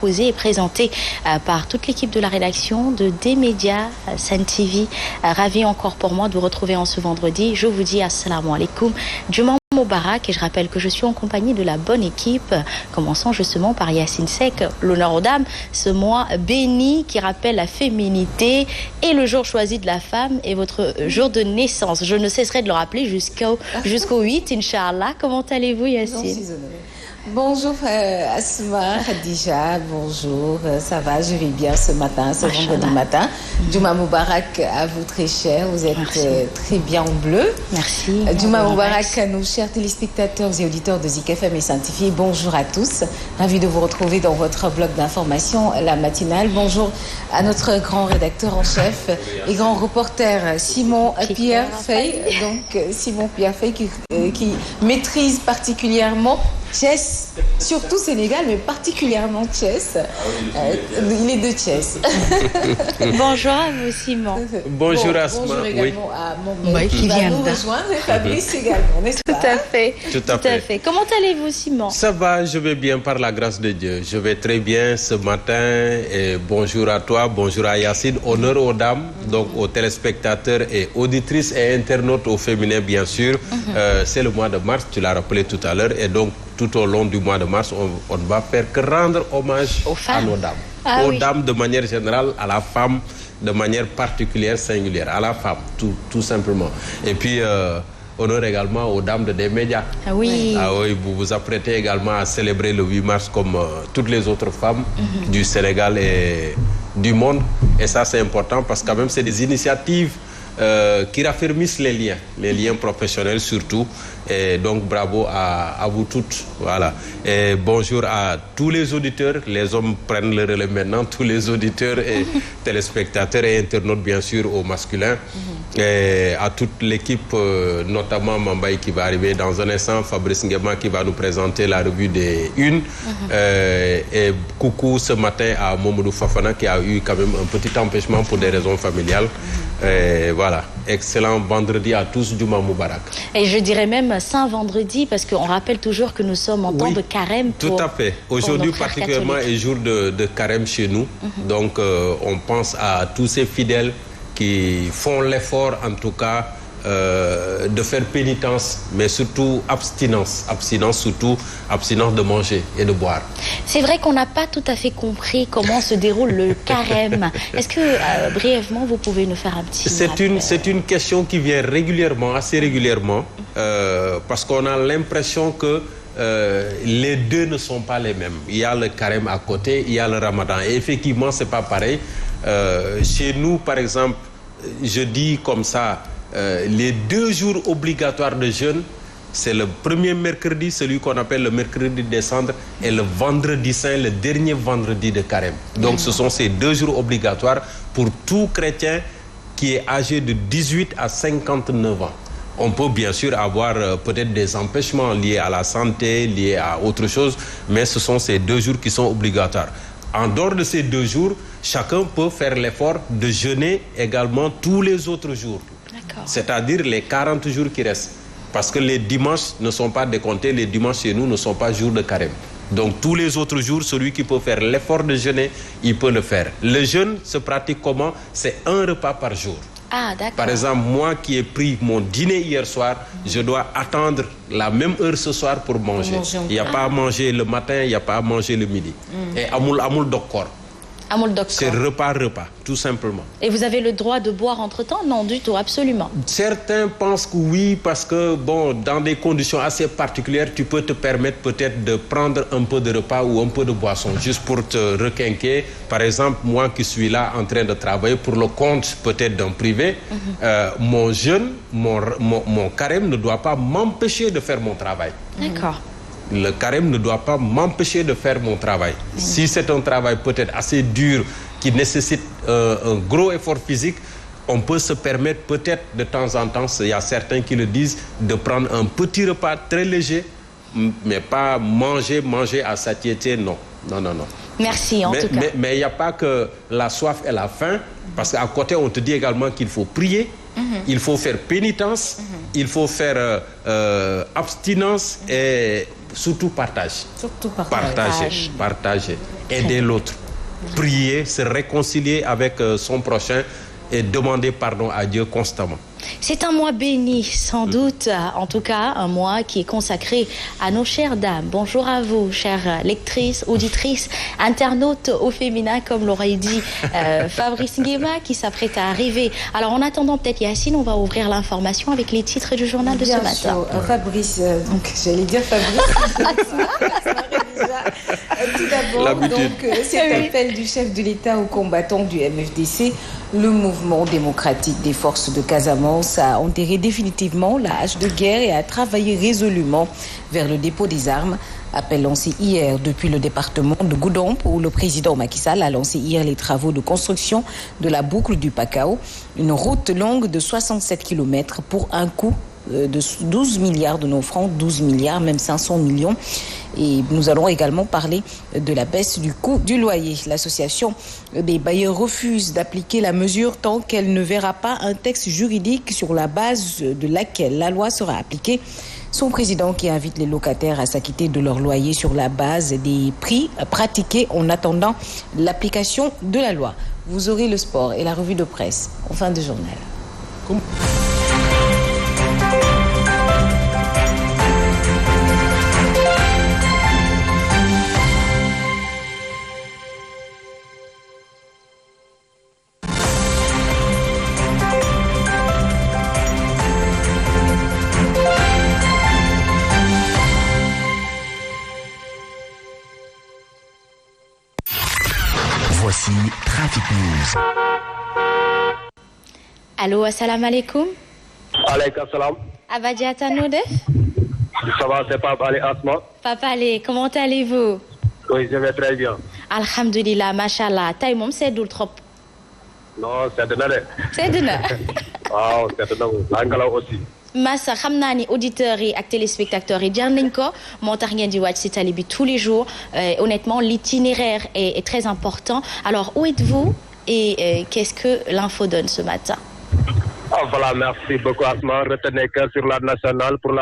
Posé et présenté par toute l'équipe de la rédaction de D-Média, Sen TV. Ravi encore pour moi de vous retrouver en ce vendredi. Je vous dis assalamu alaikum, Juma Moubarak, et je rappelle que je suis en compagnie de la bonne équipe. Commençons justement par Yacine Seck, l'honneur aux dames, ce mois béni qui rappelle la féminité et le jour choisi de la femme et votre jour de naissance. Je ne cesserai de le rappeler jusqu'au 8, Inch'Allah. Comment allez-vous, Yacine? Bonjour Asma, Khadija, bonjour, ça va, je vais bien ce matin, ce vendredi matin. Juma Moubarak à vous très cher, vous êtes très bien en bleu. Merci. Juma Moubarak à nos chers téléspectateurs et auditeurs de Zik FM et Sen TV, bonjour à tous. Ravi de vous retrouver dans votre bloc d'information, la matinale. Bonjour à notre grand rédacteur en chef et grand reporter Simon Pierre Fay. Donc Simon Pierre Fay qui maîtrise particulièrement Chess, surtout Sénégal, mais particulièrement Chess. Il est de Chess. Bonjour à vous, Simon. Bonjour Asma. Bonjour également à mon mec qui va nous rejoindre, Fabrice également, n'est-ce pas? Tout à fait. Tout à fait. Comment allez-vous, Simon? Ça va, je vais bien par la grâce de Dieu. Je vais très bien ce matin. Et bonjour à toi, bonjour à Yacine. Honneur aux dames, donc aux téléspectateurs et auditrices et internautes au féminin, bien sûr. C'est le mois de mars, tu l'as rappelé tout à l'heure. Et donc, tout au long du mois de mars, on ne va faire que rendre hommage à nos dames. Aux dames de manière générale, à la femme de manière particulière, singulière. À la femme, tout simplement. Et puis, honneur également aux dames de D-Média. Ah oui. Ah oui, vous vous apprêtez également à célébrer le 8 mars comme toutes les autres femmes du Sénégal et du monde. Et ça, c'est important parce que quand même, c'est des initiatives qui raffermissent les liens professionnels surtout. Et donc bravo à vous toutes. Voilà. Et bonjour à tous les auditeurs. Les hommes prennent le relais maintenant. Tous les auditeurs et téléspectateurs et internautes, bien sûr, au masculin. Et à toute l'équipe, notamment Mambaye qui va arriver dans un instant, Fabrice Nguema qui va nous présenter la revue des Unes. Et coucou ce matin à Momodou Fafana qui a eu quand même un petit empêchement pour des raisons familiales. Et voilà, excellent vendredi à tous, Juma Moubarak. Et je dirais même Saint-Vendredi, parce qu'on rappelle toujours que nous sommes en temps de carême. Tout à fait. Aujourd'hui particulièrement est jour de carême chez nous. Donc on pense à tous ces fidèles qui font l'effort, en tout cas, de faire pénitence, mais surtout abstinence. Surtout abstinence de manger et de boire. C'est vrai qu'on n'a pas tout à fait compris comment se déroule le carême. Est-ce que, brièvement, vous pouvez nous faire un petit C'est une question qui vient régulièrement, assez régulièrement, parce qu'on a l'impression que les deux ne sont pas les mêmes. Il y a le carême à côté, il y a le ramadan. Et effectivement, c'est pas pareil. Chez nous, par exemple, je dis comme ça, les 2 jours obligatoires de jeûne, c'est le premier mercredi, celui qu'on appelle le mercredi des cendres, et le vendredi saint, le dernier vendredi de carême. Donc ce sont ces 2 jours obligatoires pour tout chrétien qui est âgé de 18 à 59 ans. On peut bien sûr avoir peut-être des empêchements liés à la santé, liés à autre chose, mais ce sont ces 2 jours qui sont obligatoires. En dehors de ces 2 jours, chacun peut faire l'effort de jeûner également tous les autres jours. C'est-à-dire les 40 jours qui restent. Parce que les dimanches ne sont pas décomptés, les dimanches chez nous ne sont pas jours de carême. Donc tous les autres jours, celui qui peut faire l'effort de jeûner, il peut le faire. Le jeûne se pratique comment? C'est un repas par jour. Ah, d'accord. Par exemple, moi qui ai pris mon dîner hier soir, je dois attendre la même heure ce soir pour manger. Il n'y a pas à manger le matin, il n'y a pas à manger le midi. Et amul dokor. C'est repas, tout simplement. Et vous avez le droit de boire entre-temps? Non, du tout, absolument. Certains pensent que oui, parce que, bon, dans des conditions assez particulières, tu peux te permettre peut-être de prendre un peu de repas ou un peu de boisson, juste pour te requinquer. Par exemple, moi qui suis là en train de travailler pour le compte peut-être d'un privé, mon jeûne, mon carême ne doit pas m'empêcher de faire mon travail. D'accord. Le carême ne doit pas m'empêcher de faire mon travail. Si c'est un travail peut-être assez dur, qui nécessite un gros effort physique, on peut se permettre peut-être de temps en temps, il y a certains qui le disent, de prendre un petit repas très léger, mais pas manger à satiété, non. Merci en tout cas. Mais il n'y a pas que la soif et la faim, parce qu'à côté on te dit également qu'il faut prier, il faut faire pénitence, il faut faire abstinence et surtout partage. Partager. aider l'autre, prier, se réconcilier avec son prochain et demander pardon à Dieu constamment. C'est un mois béni, sans doute, en tout cas un mois qui est consacré à nos chères dames. Bonjour à vous, chères lectrices, auditrices, internautes au féminin, comme l'aurait dit Fabrice Nguema, qui s'apprête à arriver. Alors en attendant, peut-être Yacine, on va ouvrir l'information avec les titres du journal de ce matin. Fabrice, donc j'allais dire Fabrice. Tout d'abord, donc cet appel du chef de l'État aux combattants du MFDC, le mouvement démocratique des forces de Casamance a enterré définitivement la hache de guerre et a travaillé résolument vers le dépôt des armes. Appel lancé hier depuis le département de Goudomp où le président Macky Sall a lancé hier les travaux de construction de la boucle du Pakao, une route longue de 67 km pour un coût de 12 milliards de nos francs, 12 milliards, même 500 millions. Et nous allons également parler de la baisse du coût du loyer. L'association des bailleurs refuse d'appliquer la mesure tant qu'elle ne verra pas un texte juridique sur la base de laquelle la loi sera appliquée. Son président qui invite les locataires à s'acquitter de leur loyer sur la base des prix pratiqués en attendant l'application de la loi. Vous aurez le sport et la revue de presse en fin de journal. Voici Trafic News. Allô, assalamu alaikum. Alaikum salam. Abadiata Noudef. Ça va, c'est Papa Ali Asma. Papa Ali, comment allez-vous? Oui, je vais très bien. Alhamdulillah, mashallah. Tay mom c'est dul trop. Non, c'est de là. C'est de là. Ah, c'est de là. L'anglais aussi. Massa xam naa ni auditeurs yi ak téléspectateurs yi jar nañ ko moo tax ngeen di wàcc ci tali bi tous les jours. Honnêtement, l'itinéraire est très important. Alors, où êtes-vous et qu'est-ce que l'info donne ce matin? Ah, voilà, merci beaucoup Asma. Retenez que sur la nationale pour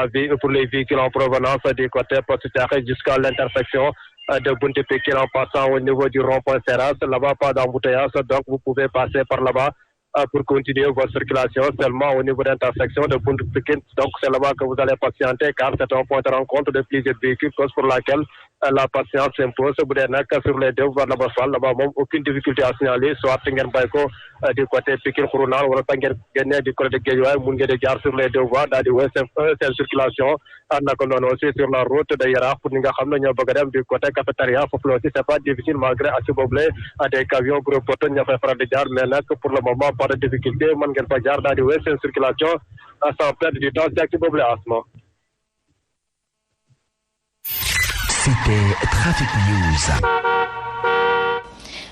les véhicules en provenance du côté Poste-Terre jusqu'à l'intersection de Bunte-Pékin en passant au niveau du rond-point Serras. Là-bas, pas d'embouteillage, donc vous pouvez passer par là-bas pour continuer votre circulation seulement au niveau d'intersection de Bunte-Pékin. Donc c'est là-bas que vous allez patienter car c'est un point de rencontre de plusieurs véhicules, cause pour laquelle la patience s'impose. Vous n'êtes sur les deux voies là-bas, aucune difficulté à signaler, soit Tengen Baiko du côté Pékin-Kourounal ou Tengen Gagné du côté de Guéjoua, Moungé de Gare sur les deux voies, dans cette circulation. On aussi sur la route de Yara pour nous du côté cafétéria, c'est pas difficile malgré à ce problème des camions gros poteaux, n'y a pas de gare, mais là pour le moment pas de difficulté, man ngeen fa jaar daal di wéy seen circulation sans perdre du temps ci ak ci boobu la Asma. C'était Trafic News.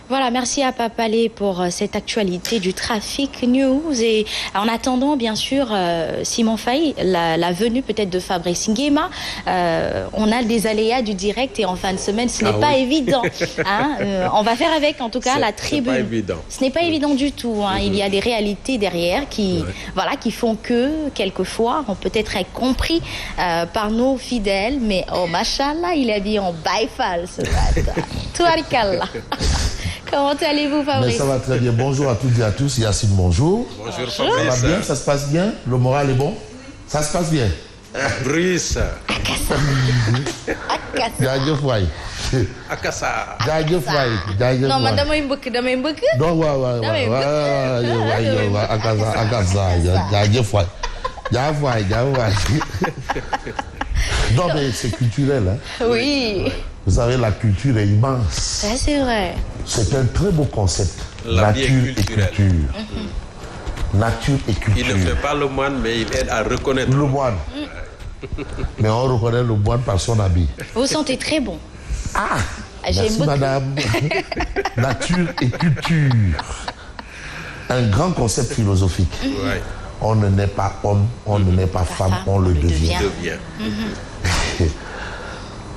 Voilà, merci à Papalé pour cette actualité du Trafic News. Et en attendant, bien sûr, Simon Faye, la venue peut-être de Fabrice Nguema, on a des aléas du direct et en fin de semaine, ce n'est pas évident. Hein, on va faire avec, en tout cas, la tribune. C'est pas évident. Ce n'est pas évident du tout. Hein. Il y a des réalités derrière qui font que, quelquefois, on peut être compris par nos fidèles. Mais, oh, machallah, il est habillé en baïfal ce matin. Touarikallah. Comment allez-vous, Fabrice? Mais ça va très bien. Bonjour à toutes et à tous. Yacine, bonjour. Bonjour, Ça Fabrice. va bien? Ça se passe bien? Le moral est bon? Ça se passe bien? Bruce. Jaajëf waay. Akassa. Jaajëf waay. Jaajëf Non, waay. mais damay mbëkk. Non, waay. Akassa. Jaajëf waay. Jaajëf waay. Non, mais c'est culturel, hein. Oui. Vous savez, la culture est immense. Ça, c'est vrai. C'est un très beau concept. La vie est Nature et culturelle. culture. Nature et culture. Il ne fait pas le moine, mais il aide à reconnaître. Le moine. Mais on reconnaît le moine par son habit. Vous sentez très bon. Ah, J'aime merci beaucoup. madame. Nature et culture. Un grand concept philosophique. Ouais. On ne naît pas homme, on ne naît pas femme, on le devient. Devient.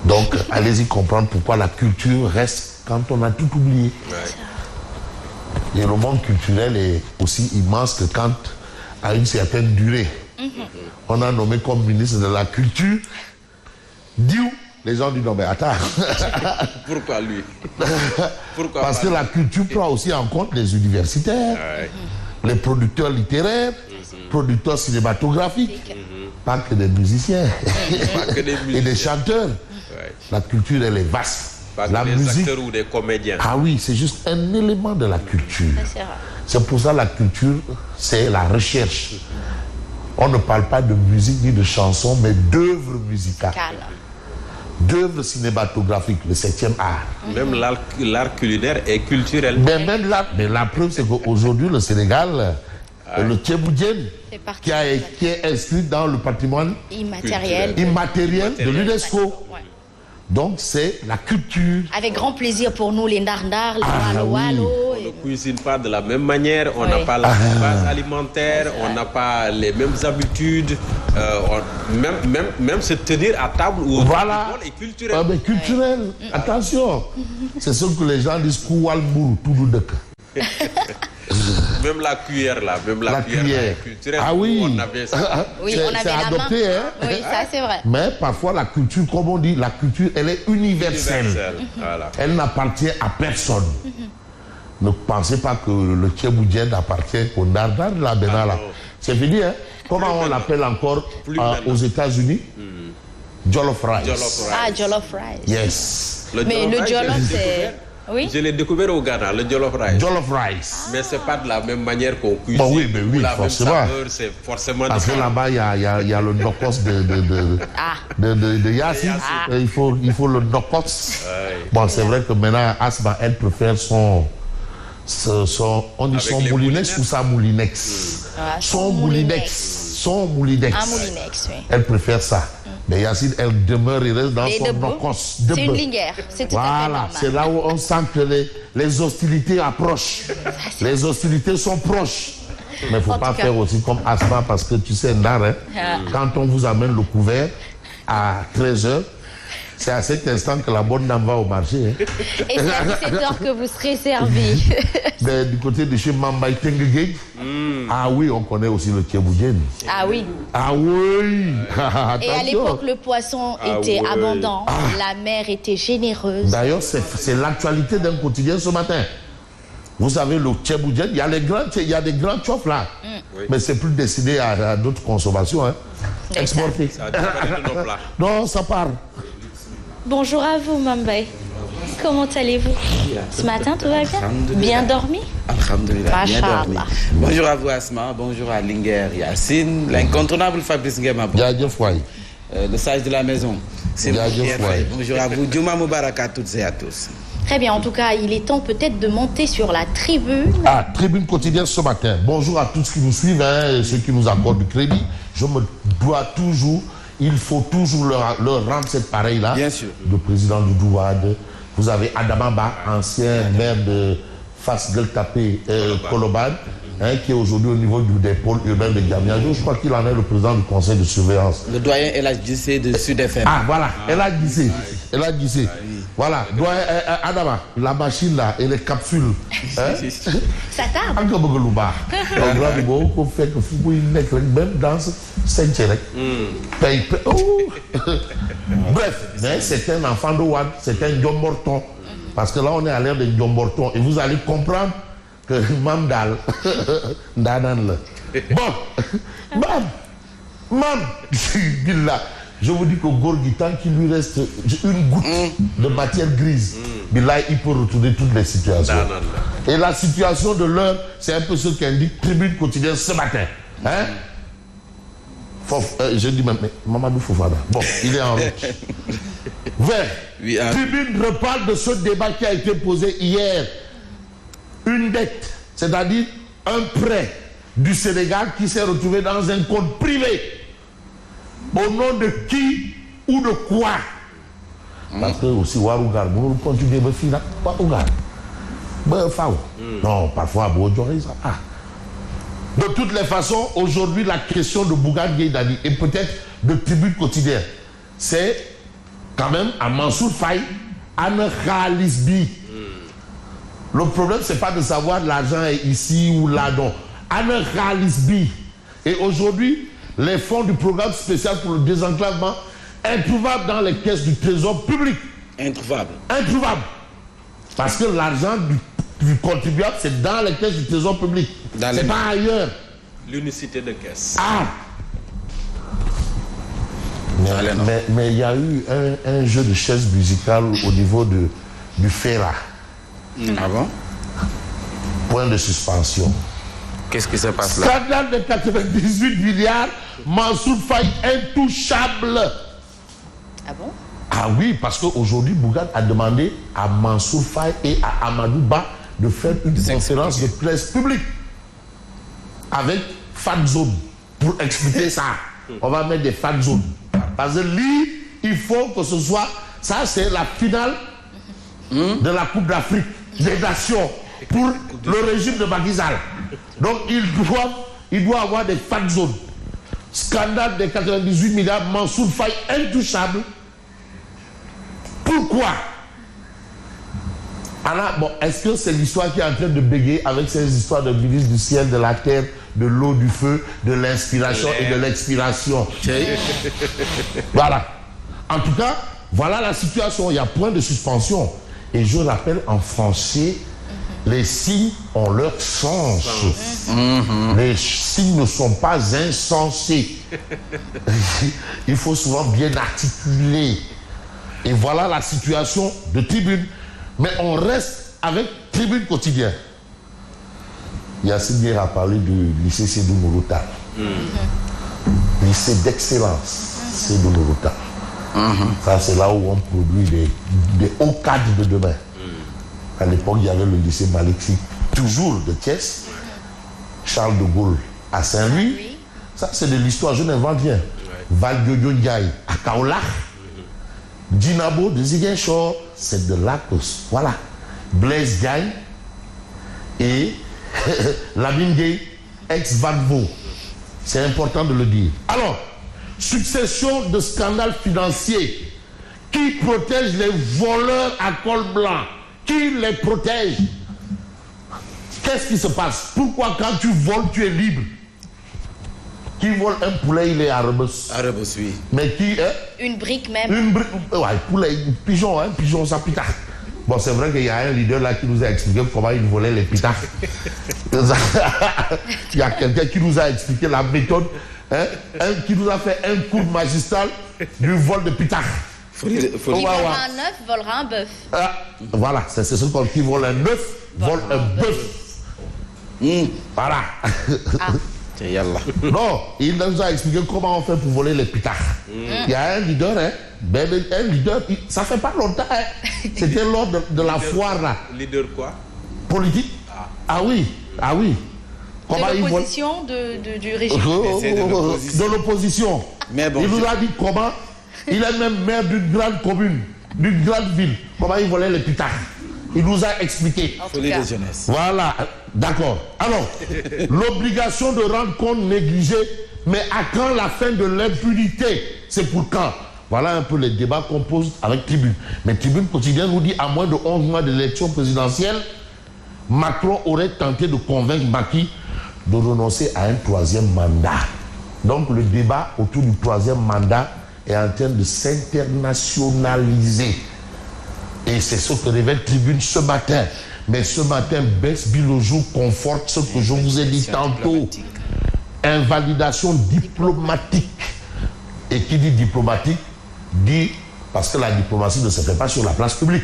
Donc, allez-y comprendre pourquoi la culture reste quand on a tout oublié. Ouais. Et le monde culturel est aussi immense que quand, à une certaine durée, on a nommé comme ministre de la culture Diou. les gens disent non mais attends. Pourquoi lui? Pourquoi Parce que la culture prend aussi en compte les universitaires, les producteurs littéraires, producteurs cinématographiques, pas que des musiciens et des chanteurs. La culture, elle est vaste. Pas que la des musique, acteurs ou des comédiens. ah oui, c'est juste un élément de la culture. C'est pour ça la culture, c'est la recherche. On ne parle pas de musique ni de chansons, mais d'œuvres musicales. D'œuvres cinématographiques, le 7e art. Même l'art culinaire est culturel. Mais même là, mais la preuve, c'est qu'aujourd'hui, le Sénégal, le Tchéboudienne, qui est inscrit dans le patrimoine immatériel de l'UNESCO. Donc, c'est la culture. Avec grand plaisir pour nous, les Ndardar, les Walo. On ne cuisine pas de la même manière, on n'a pas la même base alimentaire, on n'a pas les mêmes habitudes, même se tenir à table ou voilà. Est culturel. Ah, mais culturel, attention. C'est ce que les gens disent, Koualbourou, Touloudek. Même la cuillère là, même la cuillère culturelle. Ah oui, on avait ça. Oui, on avait la adopté, main. hein. Oui, ça c'est vrai. Mais parfois la culture, comme on dit, la culture, elle est universelle. Voilà. Elle n'appartient à personne. Ne pensez pas que le Tchéboudienne appartient au Ndardar de la Benala. C'est fini, hein. Comment on l'appelle encore aux États-Unis? Jollof rice. Ah, jollof rice. Yes. Mais le jollof, c'est... Oui. Je l'ai découvert au Ghana, le jollof rice. Jollof rice. Mais c'est pas de la même manière qu'on cuisine. Bon, oui, mais oui, la forcément. Même saveur, c'est forcément. Parce que là-bas, il y a le nokos de Yassine. Il faut le nokos. Bon, c'est vrai que maintenant, Asma, elle préfère son on dit son moulinex ou sa moulinex. Son moulinex. Un moulinex, oui. Elle préfère ça. Mais Yassine, elle demeure et reste dans son nokos. C'est une lingère, c'est tout à fait normal. C'est là où on sent que les hostilités approchent. Les hostilités sont proches. Mais il ne faut pas faire aussi comme Asma, parce que tu sais, Ndar, quand on vous amène le couvert à 13h, c'est à cet instant que la bonne dame va au marché. Et c'est à 17h que vous serez servi. Mais du côté de chez Mambay Tenguegeg, ah oui, on connaît aussi le Tchéboudienne. Ah oui. Ah oui. Et à l'époque, le poisson était abondant, la mer était généreuse. D'ailleurs, c'est l'actualité d'un quotidien ce matin. Vous savez, le Tchéboudienne, il y a des grands tchofs là. Mais c'est plus destiné à d'autres consommations. Hein. Exporté. Non, ça part. Bonjour à vous, Mambay. Comment allez-vous? Ce matin, tout va bien? Bien dormi? Alhamdulillah, bien dormi. Bonjour à vous, Asma. Bonjour à Linger Yassine. L'incontournable Fabrice Nguema. Le sage de la maison. C'est moi. Bonjour à vous. Djouma Moubarak à toutes et à tous. Très bien. En tout cas, il est temps peut-être de monter sur la tribune. Ah, tribune quotidienne ce matin. Bonjour à tous qui nous suivent, hein, ceux qui nous accordent du crédit. Je me dois toujours... Il faut toujours leur rendre cette pareille-là. Bien sûr. Le président du Douad. Vous avez Adamaba, ancien maire de Fas-Gueltapé, Koloban, qui est aujourd'hui au niveau des pôles urbains de Diamniadio. Je crois qu'il en est le président du conseil de surveillance. Le doyen LHDC de Sud FM. Ah, voilà, LHDC. Voilà, doyen Adama, la machine là et les capsules. Ça tarde. Même dans ce bref, mais c'est un enfant de Ouad, c'est un Ndiomborton. Parce que là, on est à l'ère de Ndiomborton. Et vous allez comprendre que Mamdal, Ndanan. Bon, Mam, je vous dis qu'au Gorgui, tant qu'il lui reste une goutte de matière grise, là, il peut retourner toutes les situations. Et la situation de l'heure, c'est un peu ce qu'indique Tribune quotidienne ce matin. Hein? Je dis même, Mamadou Fofana. Bon, il est en route. Vert. Tribune reparle de ce débat qui a été posé hier. Une dette, c'est-à-dire un prêt du Sénégal qui s'est retrouvé dans un compte privé. Au nom de qui ou de quoi? Parce que aussi, Warougar, vous continuez à faire Warougar. Non, parfois, de toutes les façons, aujourd'hui, la question de Bougane Gueye Dany et peut-être de Tribune quotidienne, c'est quand même à Mansour Faye, à Khalisbi. Le problème, c'est pas de savoir l'argent est ici ou là, non. À Khalisbi. Et aujourd'hui, les fonds du programme spécial pour le désenclavement introuvable dans les caisses du trésor public. Introuvable. Introuvable. Parce que l'argent du contribuable, c'est dans les caisses du trésor public. C'est pas ailleurs. L'unicité de caisse. Ah! Mais il y a eu un jeu de chaises musicales au niveau du FERA. Ah bon? Point de suspension. Qu'est-ce qui se passe là? Scandale de 98 milliards, Mansour Faye intouchable. Ah bon? Ah oui, parce qu'aujourd'hui, Bougane a demandé à Mansour Faye et à Amadou Ba de faire une conférence de presse publique avec fan zone pour expliquer ça. On va mettre des fan zones. Parce que lui, il faut que ce soit... Ça, c'est la finale de la Coupe d'Afrique des Nations pour le régime de Macky Sall. Donc, il doit avoir des fan zones. Scandale des 98 milliards, Mansour Faye intouchable. Pourquoi? Alors, bon, est-ce que c'est l'histoire qui est en train de bégayer avec ces histoires de ministre du ciel, de la terre, de l'eau, du feu, de l'inspiration et de l'expiration? Voilà. En tout cas, voilà la situation. Il y a point de suspension. Et je rappelle, en français, les signes ont leur sens. Les signes ne sont pas insensés. Il faut souvent bien articuler. Et voilà la situation de Tribune. Mais on reste avec Tribune Quotidien. Yassine a parlé du lycée Sédou Nourou Tall. Lycée d'excellence, Sédou Nourou Tall. Ça, c'est là où on produit des hauts cadres de demain. À l'époque, il y avait le lycée Maliksi, toujours de Thiès. Charles de Gaulle à Saint-Louis. Ça, c'est de l'histoire, je n'invente rien. Val Diodio Ndiaye à Kaolack. Djinabo de Ziguinchor, c'est de Lacos. Voilà. Blaise Diagne et Lamine Gueye, ex-Vagvo. C'est important de le dire. Alors, succession de scandales financiers. Qui protège les voleurs à col blanc? Qui les protège? Qu'est-ce qui se passe? Pourquoi quand tu voles, tu es libre? Qui vole un poulet, il est à Rebus. À Rebus, oui. Mais qui est... Une brique même. Une brique, ouais, poulet, pigeon, hein, pigeon, ça pita. Bon, c'est vrai qu'il y a un leader là qui nous a expliqué comment il volait les pitas. Il y a quelqu'un qui nous a expliqué la méthode, hein, qui nous a fait un cours magistral du vol de pitas. Qui volera un œuf, volera un bœuf. Voilà, c'est ce qu'on qui vole un œuf, vole un bœuf. Voilà. Non, il nous a expliqué comment on fait pour voler les pitas. Il y a un leader, hein, un leader, ça fait pas longtemps, hein. C'était lors de la foire là. Leader quoi? Politique. Ah oui, ah oui. Comment de l'opposition du régime. De l'opposition. Mais bon, il nous a dit comment. Il est même maire d'une grande commune, d'une grande ville. Comment il volait les pitas. Il nous a expliqué. Folie de jeunesse. Voilà, d'accord. Alors, l'obligation de rendre compte négligée, mais à quand la fin de l'impunité? C'est pour quand? Voilà un peu les débats qu'on pose avec Tribune. Mais Tribune Quotidien nous dit à moins de 11 mois de l'élection présidentielle, Macron aurait tenté de convaincre Macky de renoncer à un troisième mandat. Donc le débat autour du troisième mandat est en train de s'internationaliser. Et c'est ce que révèle Tribune ce matin. Mais ce matin, Bess Biloujou conforte ce que je vous ai dit tantôt. Invalidation diplomatique. Et qui dit diplomatique, dit, parce que la diplomatie ne se fait pas sur la place publique.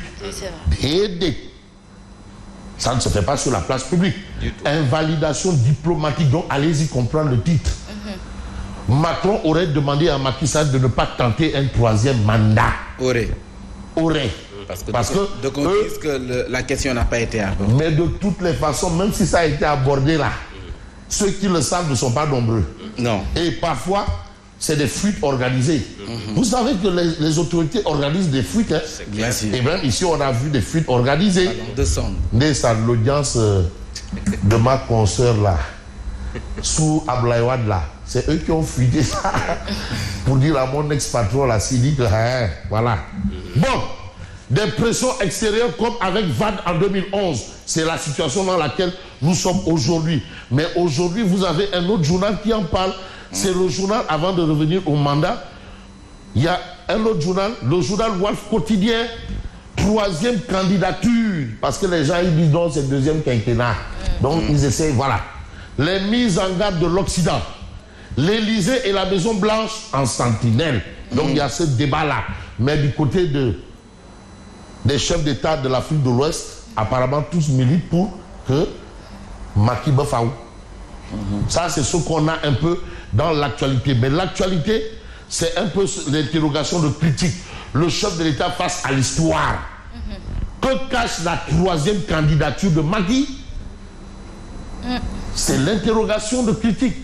Ça ne se fait pas sur la place publique. Invalidation diplomatique. Donc allez-y comprendre le titre. Macron aurait demandé à Macky Sall de ne pas tenter un troisième mandat. Aurait. Parce que donc on dit que la question n'a pas été abordée. Mais de toutes les façons, même si ça a été abordé là, ceux qui le savent ne sont pas nombreux. Non. Et parfois, c'est des fuites organisées. Vous savez que les autorités organisent des fuites. Hein? Et même ici, on a vu des fuites organisées. L'audience de ma consoeur là, sous Ablaïwad là, c'est eux qui ont fuité ça pour dire à mon ex-patron là, s'il dit que voilà. Bon. Des pressions extérieures comme avec VAD en 2011. C'est la situation dans laquelle nous sommes aujourd'hui. Mais aujourd'hui, vous avez un autre journal qui en parle. C'est le journal, avant de revenir au mandat, Il y a un autre journal, le journal Wolf Quotidien, 3e candidature, parce que les gens ils disent non, c'est 2e quinquennat. Donc ils essayent, voilà. Les mises en garde de l'Occident. L'Élysée et la Maison Blanche en sentinelle. Donc il y a ce débat-là. Mais du côté des chefs d'État de l'Afrique de l'Ouest, apparemment tous militent pour que Macky Bafaou. Ça, c'est ce qu'on a un peu dans l'actualité. Mais l'actualité, c'est un peu l'interrogation de critique. Le chef de l'État face à l'histoire. Que cache la 3e candidature de Macky? C'est l'interrogation de critique.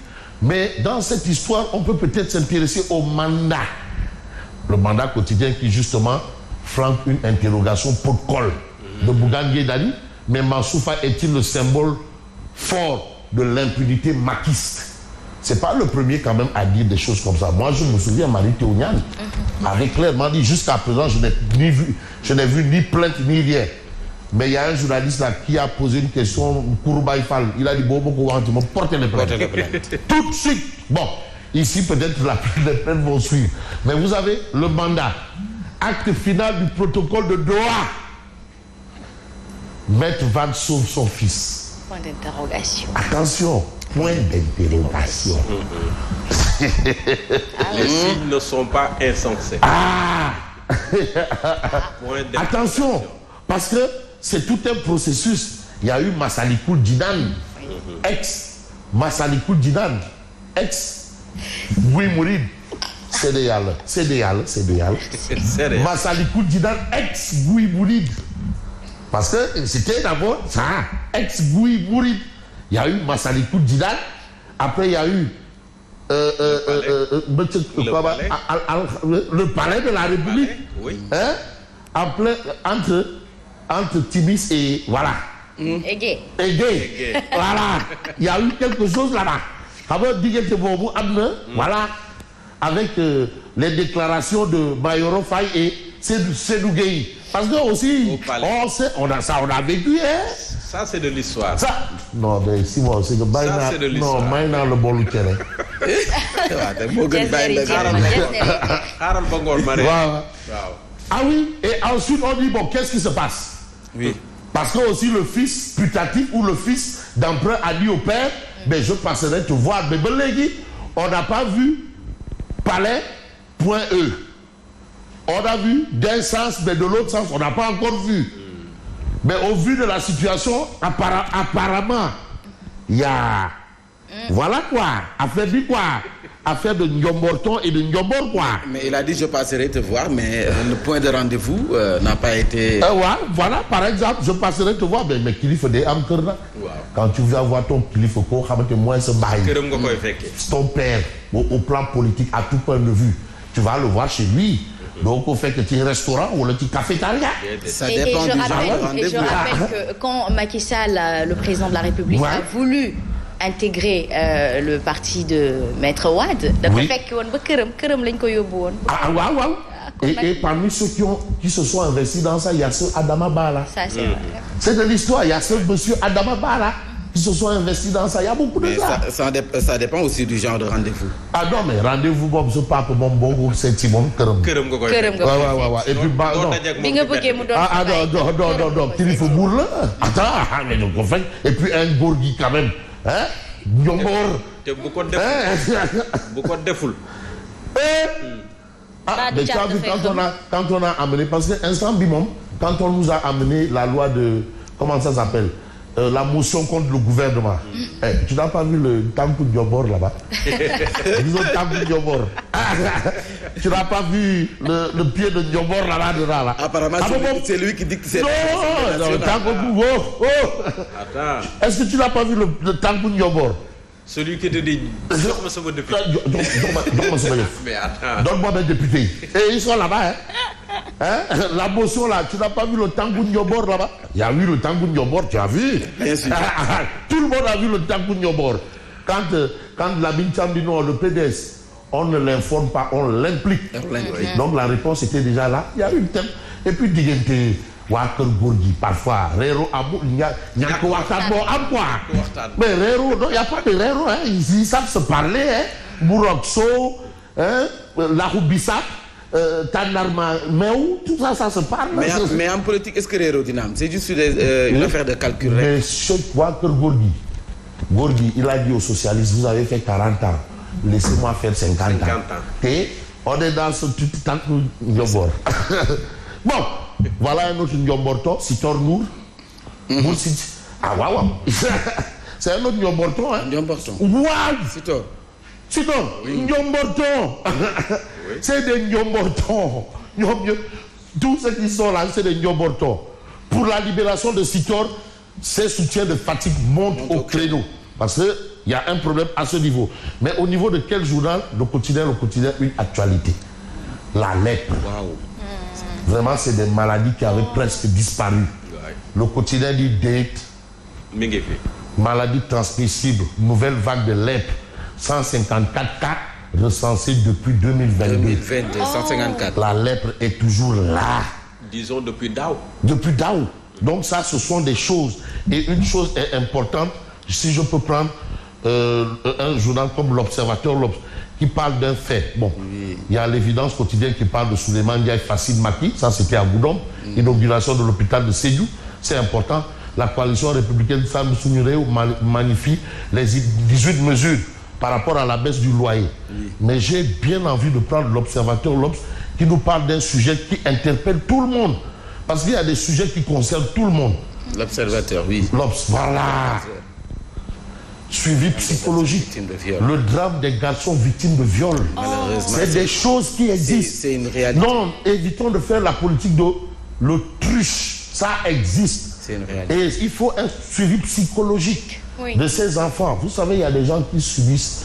Mais dans cette histoire, on peut peut-être s'intéresser au mandat. Le mandat quotidien qui, justement, flanque une interrogation pour col de Bougane Gueye Dany. Mais Mansoufa est-il le symbole fort de l'impunité maquiste? C'est pas le premier quand même à dire des choses comme ça. Moi, je me souviens, Marie Théoniane avait clairement dit, jusqu'à présent, je n'ai vu ni plainte ni rien. Mais il y a un journaliste là qui a posé une question, Kouroubaï Fall. Il a dit, portez les plaintes. Tout de suite. Bon, ici, peut-être les plaintes vont suivre. Mais vous avez le mandat. Acte final du protocole de Doha. Maître Wade sauve son fils. Point d'interrogation. Attention, point d'interrogation. Les signes ne sont pas insensés. Attention, parce que c'est tout un processus. Il y a eu Massalikul Djinan, ex-Massalikul Djinan, ex-Guy Mouride, CDL. Massalikul Djinan, ex-Guy Mouride. Parce que c'était d'abord ça, ex-Guy Mouride. Il y a eu Massalikul Djinan, après il y a eu le palais de la République. Oui. Hein? Entre Timis et voilà. Égé. Voilà. Il y a eu quelque chose là-bas. Voilà. Avec les déclarations de Mayoro Faye et Sédou Gueye. Parce que aussi, on a vécu, hein? Ça, c'est de l'histoire. Ça, non, mais si moi, c'est que c'est de l'histoire. Non, Maïna le bon terrain. Ah oui, et ensuite on dit, bon, qu'est-ce qui se passe? Oui. Parce que aussi le fils putatif ou le fils d'emprunt a dit au père, ben je passerai te voir. Mais Belégui, on n'a pas vu palais.e. On a vu d'un sens, mais de l'autre sens, on n'a pas encore vu. Mais au vu de la situation, apparemment, il y a... Voilà quoi, affaire de quoi? Affaire de Ndiomborton et de Ndiombor quoi. Mais il a dit je passerai te voir, mais le point de rendez-vous n'a pas été... Voilà, par exemple, je passerai te voir, mais Kilif de Amkerna. Quand tu viens voir ton Kilif, moins ce bail. Ton père, au plan politique, à tout point de vue, tu vas le voir chez lui. Donc, au fait que tu es restaurant ou le petit cafétéria. Ça dépend du genre de rendez-vous. Et je rappelle que quand Macky Sall, le président de la République, a voulu intégrer le parti de Maître Wade, et parmi ceux qui se sont investis dans ça, il y a ce Adama Bala. Ça, c'est vrai. C'est de l'histoire, il y a ce monsieur Adama Bala qui se sont investis dans ça. Il y a beaucoup de ça. Ça dépend aussi du genre de rendez-vous. Ah non, mais rendez-vous, bon, ce pape, mon bon, c'est Timon, Kerem. Et puis, non, il faut bourler. Attends, mais donc, en fait, et puis un gourgui quand même. Hein? Ndiombor. Beaucoup de défoule. Mais tu as vu quand on a amené, parce que instant bimom, quand on nous a amené la loi de, comment ça s'appelle, la motion contre le gouvernement. Tu n'as pas vu le Tankou Diobor là-bas? Disons Tankou Diobor. Tu n'as pas vu le pied de Diobor là-bas? Apparemment, c'est lui qui dit que c'est... Non, le Tankou. Attends. Est-ce que tu n'as pas vu le Tankou Diobor? Celui qui te dit, donne-moi ce mot député. Donne-moi mes députés. Et ils sont là-bas. Hein? La motion là, tu n'as pas vu le Tankou Ndiobor là-bas? Il y a eu le Tankou Ndiobor, tu as vu? Bien sûr. Tout le monde a vu le Tankou Ndiobor. Quand la Bincham dit non, le PDS, on ne l'informe pas, on l'implique. Donc la réponse était déjà là. Il y a eu le thème. Et puis, Digente, Waker Gourgi, parfois, Rero, il n'y a que Wakabo, mais Rero, il n'y a pas de Rero, hein. Ils savent se parler, hein. Mourokso, hein, Lahoubissat. Tandarma, mais où tout ça, ça se parle. Mais en politique, est-ce que c'est juste une affaire de calcul? Mais je crois que Gorgui, il a dit aux socialistes, vous avez fait 40 ans, laissez-moi faire 50 ans. Et on est dans ce tout temps Ndiombor. Bon, voilà un autre Ndiomborto, Sitor Nour. Ah, waouh! C'est un autre Ndiomborto, hein? Ndiomborto. Waouh! Sitor, Ndiomborto. C'est des Ndiomborto. Tous ceux qui sont là, c'est des Ndiomborto. Pour la libération de Sitor, ces soutiens de fatigue montent au créneau. Parce qu'il y a un problème à ce niveau. Mais au niveau de quel journal? Le quotidien, une actualité. La lèpre. Wow. Vraiment, c'est des maladies qui avaient presque disparu. Le quotidien dit date. Maladie transmissible, nouvelle vague de lèpre. 154 cas recensés depuis 2022. 154. La lèpre est toujours là. Disons depuis Dao. Depuis Dao. Donc ça, ce sont des choses. Et une chose est importante, si je peux prendre un journal comme l'Observateur, qui parle d'un fait. Bon, il y a l'Évidence quotidienne qui parle de Souleymane Ndiaye Facile Maki, ça c'était à Goudom, inauguration de l'hôpital de Sédhiou, c'est important. La coalition républicaine Sam Sounireu magnifie les 18 mesures par rapport à la baisse du loyer. Mais j'ai bien envie de prendre l'Observateur, qui nous parle d'un sujet qui interpelle tout le monde. Parce qu'il y a des sujets qui concernent tout le monde. L'Observateur, oui. Voilà. Suivi psychologique. Le drame des garçons victimes de viol. C'est des choses qui existent. C'est une réalité. Non, évitons de faire la politique de l'autruche. Ça existe. C'est une réalité. Et il faut un suivi psychologique de ces enfants. Vous savez, il y a des gens qui subissent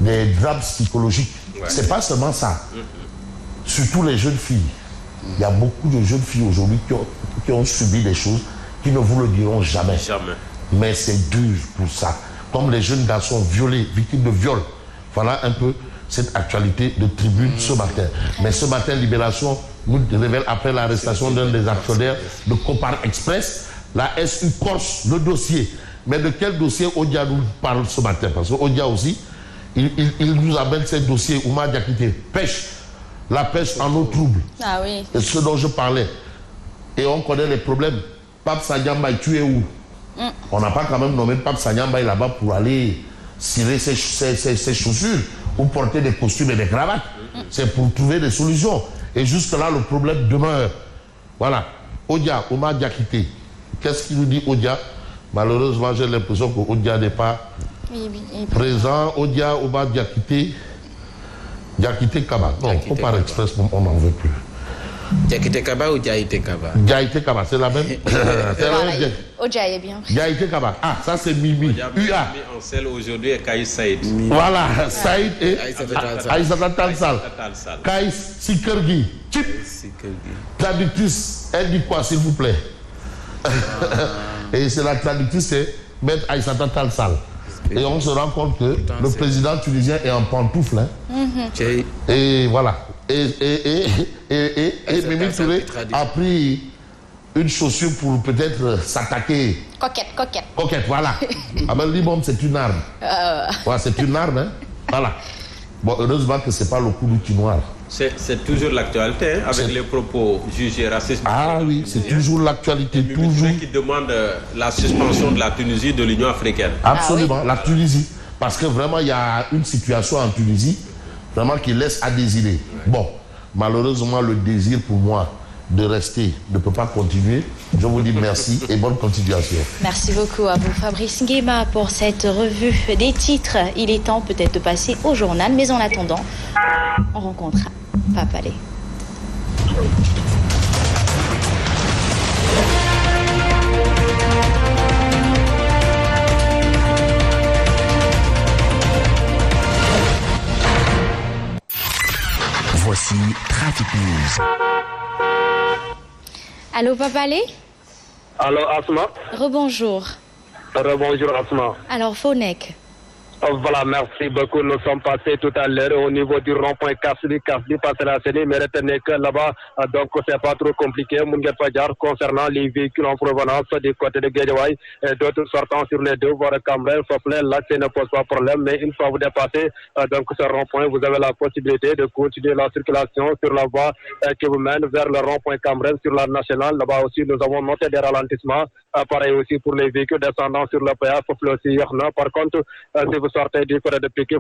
des drames psychologiques. C'est pas seulement ça. Surtout les jeunes filles. Il y a beaucoup de jeunes filles aujourd'hui qui ont subi des choses qui ne vous le diront jamais. Mais c'est dur pour ça. Comme les jeunes garçons violés, victimes de viol. Voilà un peu cette actualité de Tribune ce matin. Mais ce matin, Libération nous révèle, après l'arrestation d'un des actionnaires de Copar Express, la SU corse le dossier. Mais de quel dossier Odia nous parle ce matin? Parce que Odia aussi, il nous amène ces dossiers. Oumar Diakité, pêche. La pêche en eau trouble. Ah oui. C'est ce dont je parlais. Et on connaît les problèmes. Pape Sanyamba, tu es où? On n'a pas quand même nommé Pape Sanyamba là-bas pour aller cirer ses chaussures ou porter des costumes et des cravates. C'est pour trouver des solutions. Et jusque-là, le problème demeure. Voilà. Odia, Oumar Diakité. Qu'est-ce qu'il nous dit, Odia? Malheureusement, j'ai l'impression que Odia n'est pas présent. Odia, Oumar Diakité. Diakité Kaba. Non, Copar Express, on n'en veut plus. Diakité Kaba ou Diaïté Kaba? Diaïté Kaba, c'est la même. Odia est bien. Diaïté Kaba. Ah, ça c'est Mimi. UA. En selle aujourd'hui est Kaïs Saïd. Voilà, Saïd et Aïssata Talsal. Kaïs Sikergi. Chip. Traductrice, elle dit quoi, s'il vous plaît? Et c'est la traductrice, c'est Maître Aïssata Talsal. Et on se rend compte que le président tunisien est en pantoufle. Hein. Et voilà. Et Mimi Touré a pris une chaussure pour peut-être s'attaquer. Coquette, voilà. Ah ben l'imam, c'est une arme. Ouais, c'est une arme, hein. Voilà. Bon, heureusement que c'est pas le coup d'outil noir. C'est toujours l'actualité, hein, avec les propos jugés racistes. Ah oui, c'est toujours l'actualité. Toujours. Qui demande la suspension de la Tunisie de l'Union africaine. Absolument, la Tunisie. Parce que vraiment, il y a une situation en Tunisie vraiment qui laisse à désirer. Bon, malheureusement, le désir pour moi de rester ne peut pas continuer. Je vous dis merci et bonne continuation. Merci beaucoup à vous, Fabrice Nguema, pour cette revue des titres. Il est temps peut-être de passer au journal, mais en attendant, on rencontre Papalé. Voici Trafic News. Allô, Papalé? Allô, Asma? Rebonjour. Rebonjour, Asma. Alors, Fonek. Voilà, merci beaucoup. Nous sommes passés tout à l'heure au niveau du rond-point Kasbi Passeraseni, mais retenez que là-bas, donc c'est pas trop compliqué. Mounguet Padjar, concernant les véhicules en provenance du côté de Guédiawaye et d'autres sortant sur les deux voies Cambrai, Foplin, l'accès ne pose pas problème, mais une fois vous dépassez donc ce rond-point, vous avez la possibilité de continuer la circulation sur la voie qui vous mène vers le rond-point Cambrai sur la nationale. Là-bas aussi, nous avons noté des ralentissements. Pareil aussi pour les véhicules descendant sur le péage, Foplin aussi. Par contre, si vous sortez du côté de Piquet,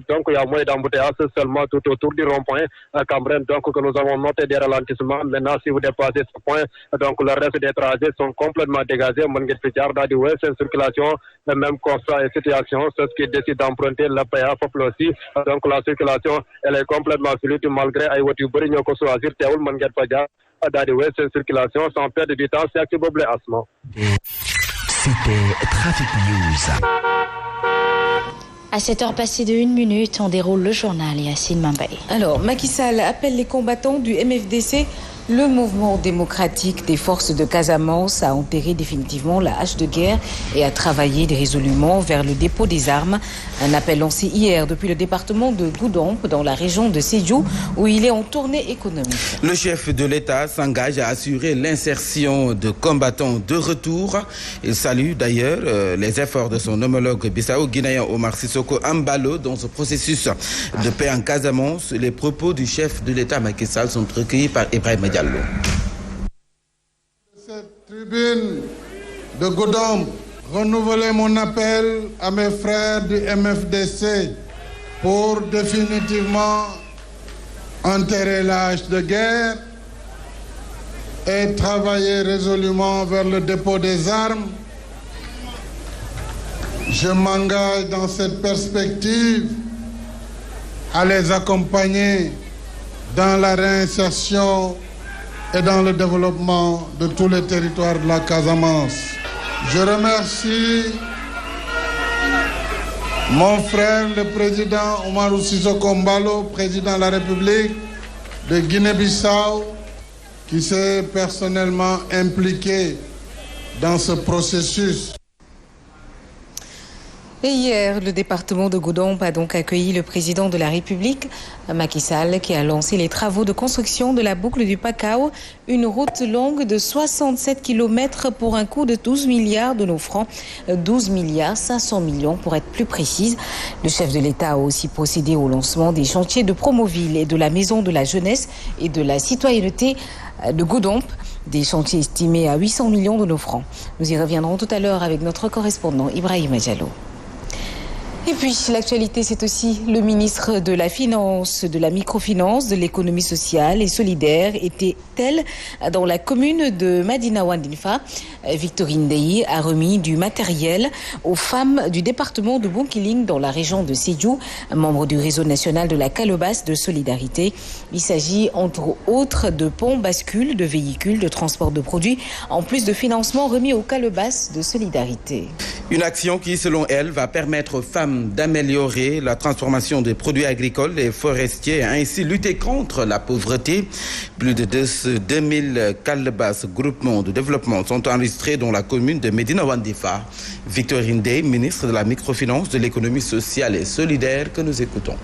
donc il y a moins d'embouteillage seulement tout autour du rond-point Cambrai, donc que nous avons noté des ralentissements. Maintenant, si vous dépassez ce point, donc le reste des trajets sont complètement dégagés. C'est une circulation, le même constat et situation, c'est ce qui décide d'emprunter le péage aussi. Donc la circulation, elle est complètement fluide malgré Aïwati Brigno ko choisir Théoul Manguet Padjar. C'est une circulation sans perdre du temps, c'est actif Asma. C'était Trafic News. À 7h passées de 1 minute, on déroule le journal Yacine Mambay. Alors, Macky Sall appelle les combattants du MFDC. Le mouvement démocratique des forces de Casamance a enterré définitivement la hache de guerre et a travaillé résolument vers le dépôt des armes. Un appel lancé hier depuis le département de Goudomp dans la région de Sédhiou où il est en tournée économique. Le chef de l'État s'engage à assurer l'insertion de combattants de retour. Il salue d'ailleurs les efforts de son homologue bissau-guinéen Omar Sissoko Embalo dans ce processus de paix en Casamance. Les propos du chef de l'État Macky Sall sont recueillis par Ibrahim Diallo. Cette tribune de Goudomp, renouveler mon appel à mes frères du MFDC pour définitivement enterrer la hache de guerre et travailler résolument vers le dépôt des armes. Je m'engage dans cette perspective à les accompagner dans la réinsertion et dans le développement de tous les territoires de la Casamance. Je remercie mon frère, le président Omar Sissoko Embalo, président de la République de Guinée-Bissau, qui s'est personnellement impliqué dans ce processus. Et hier, le département de Goudomp a donc accueilli le président de la République, Macky Sall, qui a lancé les travaux de construction de la boucle du Pacao, une route longue de 67 km pour un coût de 12 milliards de nos francs, 12 milliards 500 millions pour être plus précise. Le chef de l'État a aussi procédé au lancement des chantiers de Promoville et de la Maison de la Jeunesse et de la Citoyenneté de Goudomp, des chantiers estimés à 800 millions de nos francs. Nous y reviendrons tout à l'heure avec notre correspondant Ibrahim Diallo. Et puis, l'actualité, c'est aussi le ministre de la Finance, de la Microfinance, de l'économie sociale et solidaire était-elle dans la commune de Madina Wandinfa. Victorine Dey a remis du matériel aux femmes du département de Bunkiling dans la région de Sédhiou, membre du réseau national de la calebasse de solidarité. Il s'agit entre autres de ponts bascules, de véhicules, de transport de produits, en plus de financements remis aux calebasses de solidarité. Une action qui, selon elle, va permettre aux femmes d'améliorer la transformation des produits agricoles et forestiers et ainsi lutter contre la pauvreté. Plus de 2000 calebasses groupements de développement sont enregistrés dans la commune de Medina Wandifa. Victorine Dey, ministre de la Microfinance, de l'économie sociale et solidaire, que nous écoutons.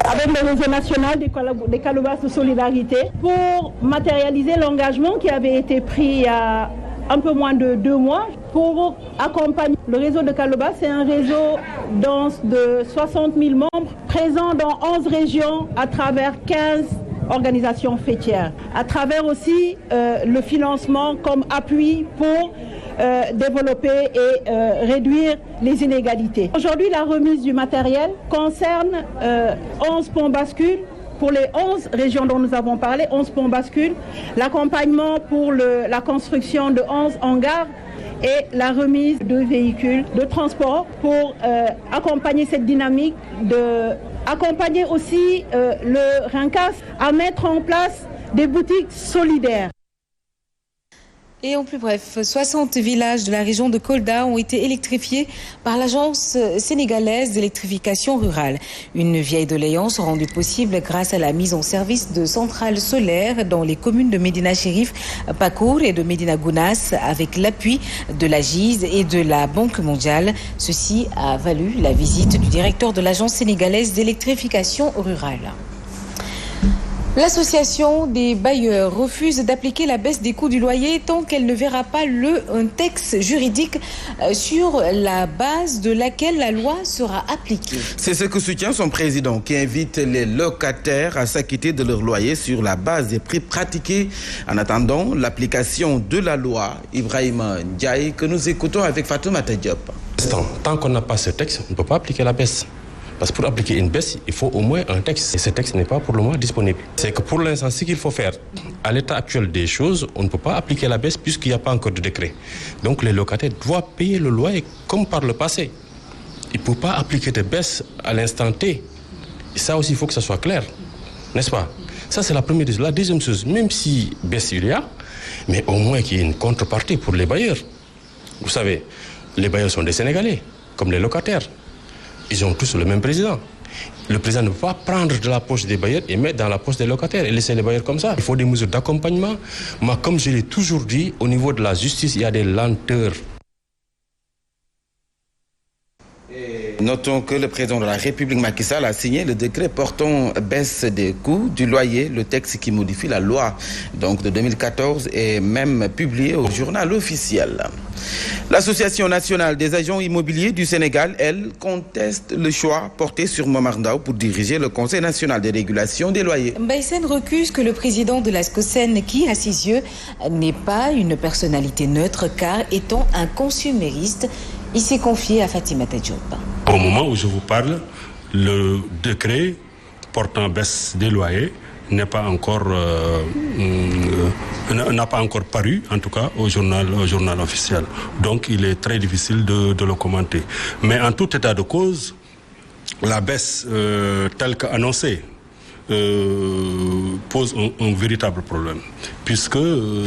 Avec le réseau national des calebasses de solidarité pour matérialiser l'engagement qui avait été pris il y a un peu moins de 2 mois pour accompagner. Le réseau de calebasses, c'est un réseau dense de 60 000 membres présents dans 11 régions à travers 15 organisations fêtières. À travers aussi le financement comme appui pour développer et réduire les inégalités. Aujourd'hui, la remise du matériel concerne 11 ponts bascules pour les 11 régions dont nous avons parlé, 11 ponts bascules, l'accompagnement pour la construction de 11 hangars et la remise de véhicules de transport pour accompagner cette dynamique, accompagner aussi le RINCAS à mettre en place des boutiques solidaires. Et en plus bref, 60 villages de la région de Kolda ont été électrifiés par l'Agence sénégalaise d'électrification rurale. Une vieille doléance rendue possible grâce à la mise en service de centrales solaires dans les communes de Médina Chérif, Pakour et de Médina Gounass avec l'appui de la GIZ et de la Banque mondiale. Ceci a valu la visite du directeur de l'Agence sénégalaise d'électrification rurale. L'association des bailleurs refuse d'appliquer la baisse des coûts du loyer tant qu'elle ne verra pas un texte juridique sur la base de laquelle la loi sera appliquée. C'est ce que soutient son président qui invite les locataires à s'acquitter de leur loyer sur la base des prix pratiqués en attendant l'application de la loi. Ibrahima Ndiaye, que nous écoutons avec Fatoumata Diop. Tant qu'on n'a pas ce texte, on ne peut pas appliquer la baisse. Parce que pour appliquer une baisse, il faut au moins un texte. Et ce texte n'est pas pour le moment disponible. C'est que pour l'instant, ce qu'il faut faire, à l'état actuel des choses, on ne peut pas appliquer la baisse puisqu'il n'y a pas encore de décret. Donc les locataires doivent payer le loyer comme par le passé. Il ne faut pas appliquer de baisse à l'instant T. Et ça aussi, il faut que ça soit clair. N'est-ce pas? Ça, c'est la première chose. La deuxième chose, même si baisse il y a, mais au moins qu'il y ait une contrepartie pour les bailleurs. Vous savez, les bailleurs sont des Sénégalais, comme les locataires. Ils ont tous le même président. Le président ne peut pas prendre de la poche des bailleurs et mettre dans la poche des locataires et laisser les bailleurs comme ça. Il faut des mesures d'accompagnement. Mais comme je l'ai toujours dit, au niveau de la justice, il y a des lenteurs. Notons que le président de la République Macky Sall a signé le décret portant baisse des coûts du loyer, le texte qui modifie la loi donc de 2014 est même publié au journal officiel. L'Association nationale des agents immobiliers du Sénégal, elle, conteste le choix porté sur Momar Ndao pour diriger le Conseil national de régulation des loyers. Mbaïsen recuse que le président de la SCOSEN, qui, à ses yeux, n'est pas une personnalité neutre car étant un consumériste, il s'est confié à Fatimata Diop. Au moment où je vous parle, le décret portant baisse des loyers n'a pas encore paru, en tout cas au journal officiel. Donc il est très difficile de le commenter. Mais en tout état de cause, la baisse telle qu'annoncée pose un véritable problème, puisque le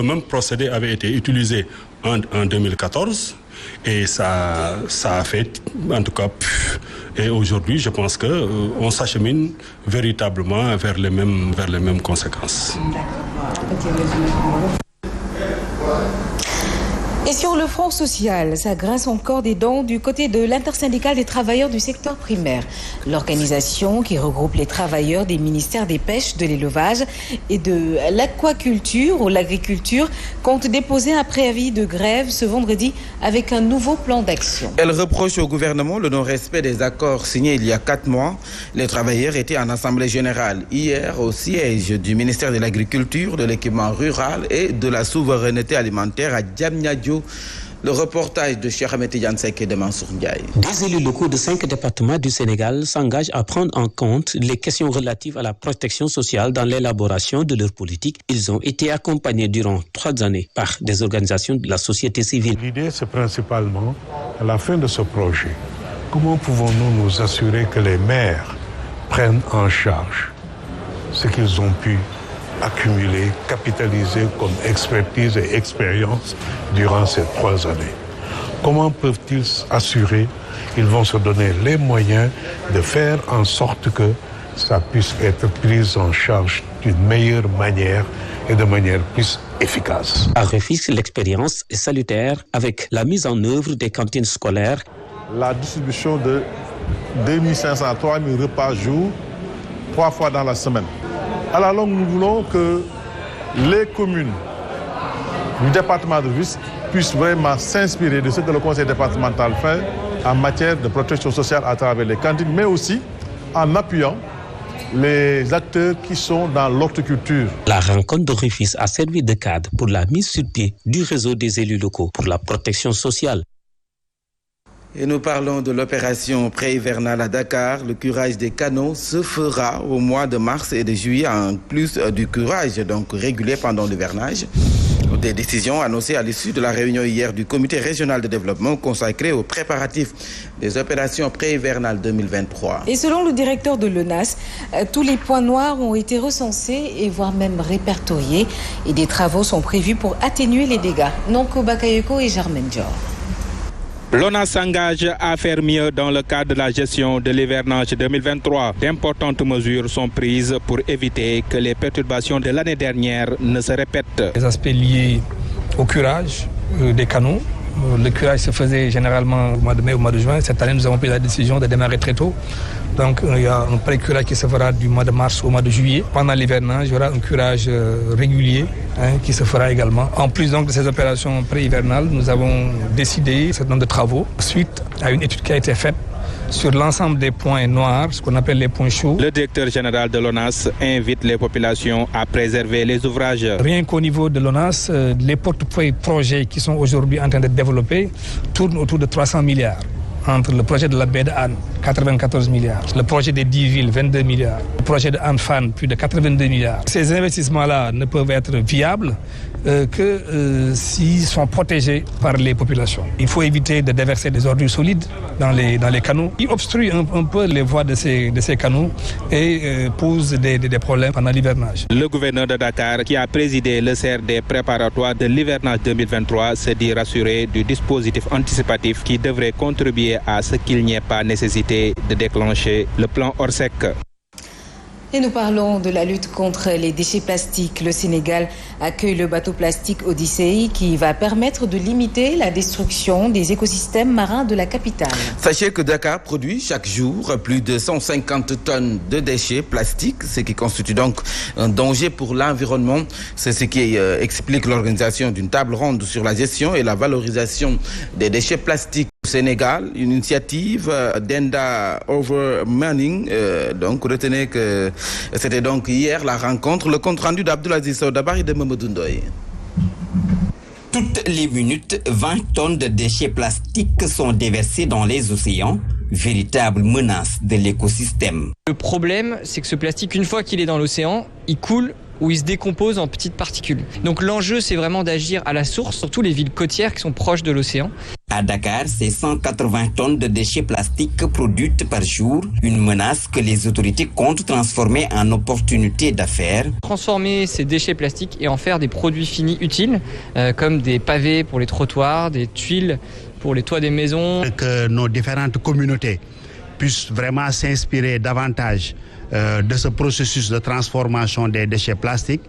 même procédé avait été utilisé en 2014 et ça a fait en tout cas. Et aujourd'hui, je pense que on s'achemine véritablement vers les mêmes conséquences. Et sur le front social, ça grince encore des dents du côté de l'intersyndicale des travailleurs du secteur primaire. L'organisation qui regroupe les travailleurs des ministères des pêches, de l'élevage et de l'aquaculture ou l'agriculture compte déposer un préavis de grève ce vendredi avec un nouveau plan d'action. Elle reproche au gouvernement le non-respect des accords signés il y a 4 mois. Les travailleurs étaient en assemblée générale hier au siège du ministère de l'Agriculture, de l'équipement rural et de la souveraineté alimentaire à Diamniadio. Le reportage de Cheikh Ahmed Tidiane Seck et de Mansour Ndiaye. Des élus locaux de 5 départements du Sénégal s'engagent à prendre en compte les questions relatives à la protection sociale dans l'élaboration de leur politique. Ils ont été accompagnés durant 3 années par des organisations de la société civile. L'idée, c'est principalement, à la fin de ce projet, comment pouvons-nous nous assurer que les maires prennent en charge ce qu'ils ont pu accumuler, capitaliser comme expertise et expérience durant ces 3 années. Comment peuvent-ils assurer qu'ils vont se donner les moyens de faire en sorte que ça puisse être pris en charge d'une meilleure manière et de manière plus efficace. À Rufisque, l'expérience est salutaire avec la mise en œuvre des cantines scolaires. La distribution de 2500 à 3000 repas jour, 3 fois dans la semaine. À la longue, nous voulons que les communes du département de Rufisque puissent vraiment s'inspirer de ce que le conseil départemental fait en matière de protection sociale à travers les cantines, mais aussi en appuyant les acteurs qui sont dans l'horticulture. La rencontre de Rufisque a servi de cadre pour la mise sur pied du réseau des élus locaux pour la protection sociale. Et nous parlons de l'opération pré-hivernale à Dakar. Le curage des canaux se fera au mois de mars et de juillet, en plus du curage donc régulier pendant l'hivernage. Des décisions annoncées à l'issue de la réunion hier du comité régional de développement consacré aux préparatifs des opérations pré-hivernales 2023. Et selon le directeur de l'ONAS, tous les points noirs ont été recensés et voire même répertoriés et des travaux sont prévus pour atténuer les dégâts. Nonko Bakayoko et Germaine Dior. L'ONAS s'engage à faire mieux dans le cadre de la gestion de l'hivernage 2023. D'importantes mesures sont prises pour éviter que les perturbations de l'année dernière ne se répètent. Les aspects liés au curage des canaux. Le curage se faisait généralement au mois de mai ou au mois de juin. Cette année, nous avons pris la décision de démarrer très tôt. Donc, il y a un pré-curage qui se fera du mois de mars au mois de juillet. Pendant l'hivernage, il y aura un curage régulier qui se fera également. En plus donc, de ces opérations pré-hivernales, nous avons décidé un certain nombre de travaux suite à une étude qui a été faite sur l'ensemble des points noirs, ce qu'on appelle les points chauds. Le directeur général de l'ONAS invite les populations à préserver les ouvrages. Rien qu'au niveau de l'ONAS, les portefeuilles projets qui sont aujourd'hui en train d'être développés tournent autour de 300 milliards. Entre le projet de la baie de Anne, 94 milliards. Le projet des 10 villes, 22 milliards. Le projet de Anne-Fan, plus de 82 milliards. Ces investissements-là ne peuvent être viables que s'ils sont protégés par les populations. Il faut éviter de déverser des ordures solides dans les canaux qui obstruent un peu les voies de ces canaux et posent des problèmes pendant l'hivernage. Le gouverneur de Dakar, qui a présidé le CRD préparatoire de l'hivernage 2023, se dit rassuré du dispositif anticipatif qui devrait contribuer à ce qu'il n'y ait pas nécessité de déclencher le plan Orsec. Et nous parlons de la lutte contre les déchets plastiques. Le Sénégal accueille le bateau plastique Odyssey qui va permettre de limiter la destruction des écosystèmes marins de la capitale. Sachez que Dakar produit chaque jour plus de 150 tonnes de déchets plastiques, ce qui constitue donc un danger pour l'environnement. C'est ce qui explique l'organisation d'une table ronde sur la gestion et la valorisation des déchets plastiques au Sénégal, une initiative d'Enda Overmanning. Donc retenez que c'était donc hier la rencontre, le compte rendu d'Abdoulaziz Sodabar et de Mamadou Ndoye. Toutes les minutes, 20 tonnes de déchets plastiques sont déversés dans les océans, véritable menace de l'écosystème. Le problème, c'est que ce plastique, une fois qu'il est dans l'océan, il coule ou il se décompose en petites particules. Donc l'enjeu, c'est vraiment d'agir à la source, surtout les villes côtières qui sont proches de l'océan. À Dakar, c'est 180 tonnes de déchets plastiques produites par jour, une menace que les autorités comptent transformer en opportunité d'affaires. Transformer ces déchets plastiques et en faire des produits finis utiles, comme des pavés pour les trottoirs, des tuiles pour les toits des maisons. Que nos différentes communautés puissent vraiment s'inspirer davantage de ce processus de transformation des déchets plastiques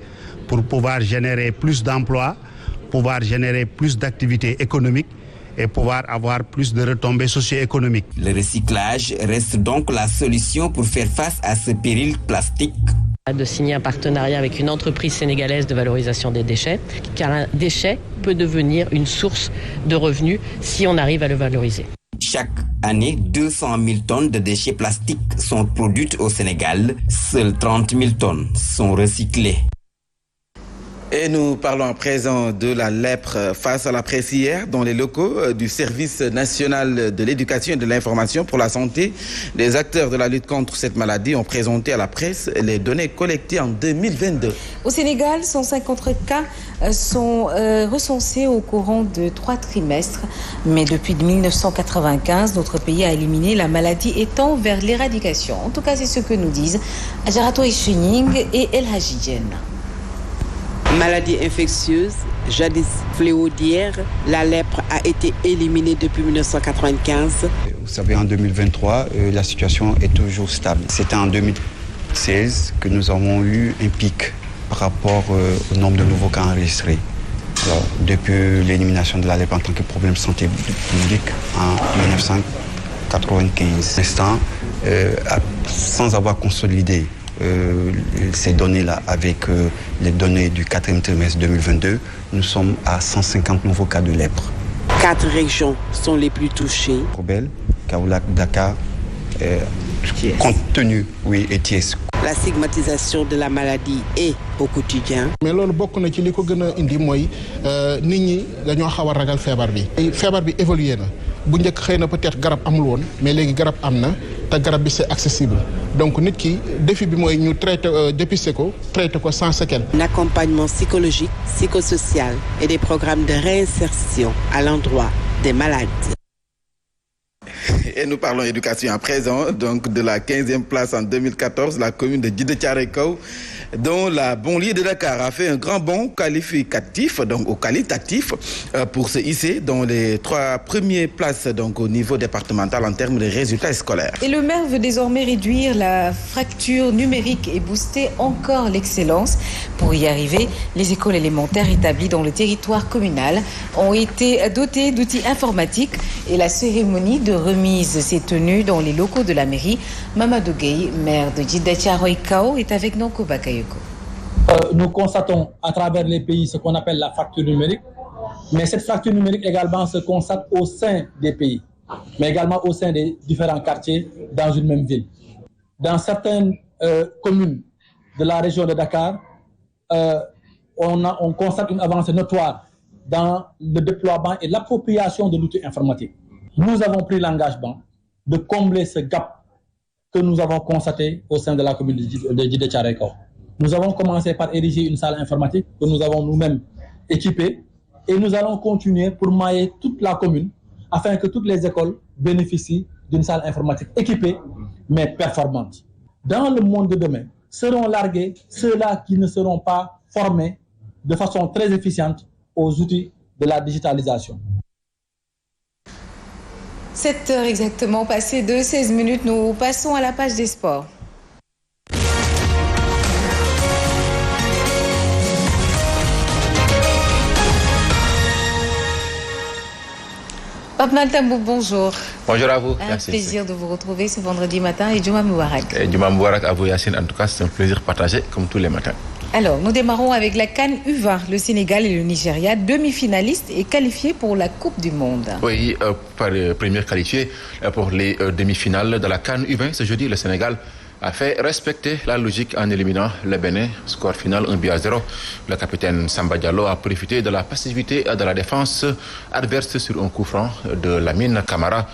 pour pouvoir générer plus d'emplois, pouvoir générer plus d'activités économiques et pouvoir avoir plus de retombées socio-économiques. Le recyclage reste donc la solution pour faire face à ce péril plastique. De signer un partenariat avec une entreprise sénégalaise de valorisation des déchets, car un déchet peut devenir une source de revenus si on arrive à le valoriser. Chaque année, 200 000 tonnes de déchets plastiques sont produites au Sénégal. Seules 30 000 tonnes sont recyclées. Et nous parlons à présent de la lèpre face à la presse hier dans les locaux du Service national de l'éducation et de l'information pour la santé. Les acteurs de la lutte contre cette maladie ont présenté à la presse les données collectées en 2022. Au Sénégal, 150 cas sont recensés au courant de 3 trimestres. Mais depuis 1995, notre pays a éliminé la maladie et tend vers l'éradication. En tout cas, c'est ce que nous disent Adjarato Ishining et El Hadji Diène. Maladie infectieuse, jadis fléau d'hier, la lèpre a été éliminée depuis 1995. Vous savez, en 2023, la situation est toujours stable. C'était en 2016 que nous avons eu un pic par rapport au nombre de nouveaux cas enregistrés. Alors, depuis l'élimination de la lèpre en tant que problème de santé publique en 1995. L'instant, sans avoir consolidé ces données-là avec les données du 4e trimestre 2022, nous sommes à 150 nouveaux cas de lèpre. 4 régions sont les plus touchées. Kobel, Kaolack, Dakar, compte tenu, oui, et Thiès. La stigmatisation de la maladie est au quotidien. Mais loolu bokk na ci li ko gën a indi mooy nit ñi dañoo xaw a ragal feebar bi. Feebar bi évolué na bu njëkk xëy na peut-être garab amul woon mais léegi garab am na te garab bi c'est accessible donc nit ki défi bi mooy ñu dépister ko traiter ko sans séquelles. Un accompagnement psychologique, psychosocial et des programmes de réinsertion à l'endroit des malades. Et nous parlons éducation à présent, donc de la 15e place en 2014, la commune de Djiddah Thiaroye Kao, dont la banlieue de Dakar a fait un grand bond qualificatif, donc au qualitatif, pour se hisser dans les 3 premières places donc au niveau départemental en termes de résultats scolaires. Et le maire veut désormais réduire la fracture numérique et booster encore l'excellence. Pour y arriver, les écoles élémentaires établies dans le territoire communal ont été dotées d'outils informatiques et la cérémonie de remise s'est tenue dans les locaux de la mairie. Mamadou Gueye, maire de Djiddah Thiaroye Kao, est avec Nonko Bakayoko. Nous constatons à travers les pays ce qu'on appelle la fracture numérique, mais cette fracture numérique également se constate au sein des pays, mais également au sein des différents quartiers dans une même ville. Dans certaines communes de la région de Dakar, on constate une avancée notoire dans le déploiement et l'appropriation de l'outil informatique. Nous avons pris l'engagement de combler ce gap que nous avons constaté au sein de la commune de Djiddah Thiaroye Kao. Nous avons commencé par ériger une salle informatique que nous avons nous-mêmes équipée et nous allons continuer pour mailler toute la commune afin que toutes les écoles bénéficient d'une salle informatique équipée mais performante. Dans le monde de demain, seront largués ceux-là qui ne seront pas formés de façon très efficiente aux outils de la digitalisation. 7h exactement, passé de 16 minutes, nous passons à la page des sports. Pape Maltambou, bonjour. Bonjour à vous. Un plaisir de vous retrouver ce vendredi matin et Djouma Moubarak. Djouma Moubarak à vous Yacine, en tout cas c'est un plaisir partagé comme tous les matins. Alors, nous démarrons avec la CAN U20. Le Sénégal et le Nigeria, demi-finalistes et qualifiés pour la Coupe du Monde. Oui, par premier qualifié pour les demi-finales de la CAN U20. Ce jeudi, le Sénégal a fait respecter la logique en éliminant le Bénin. Score final 1-0. Le capitaine Samba Diallo a profité de la passivité de la défense adverse sur un coup franc de Lamine Camara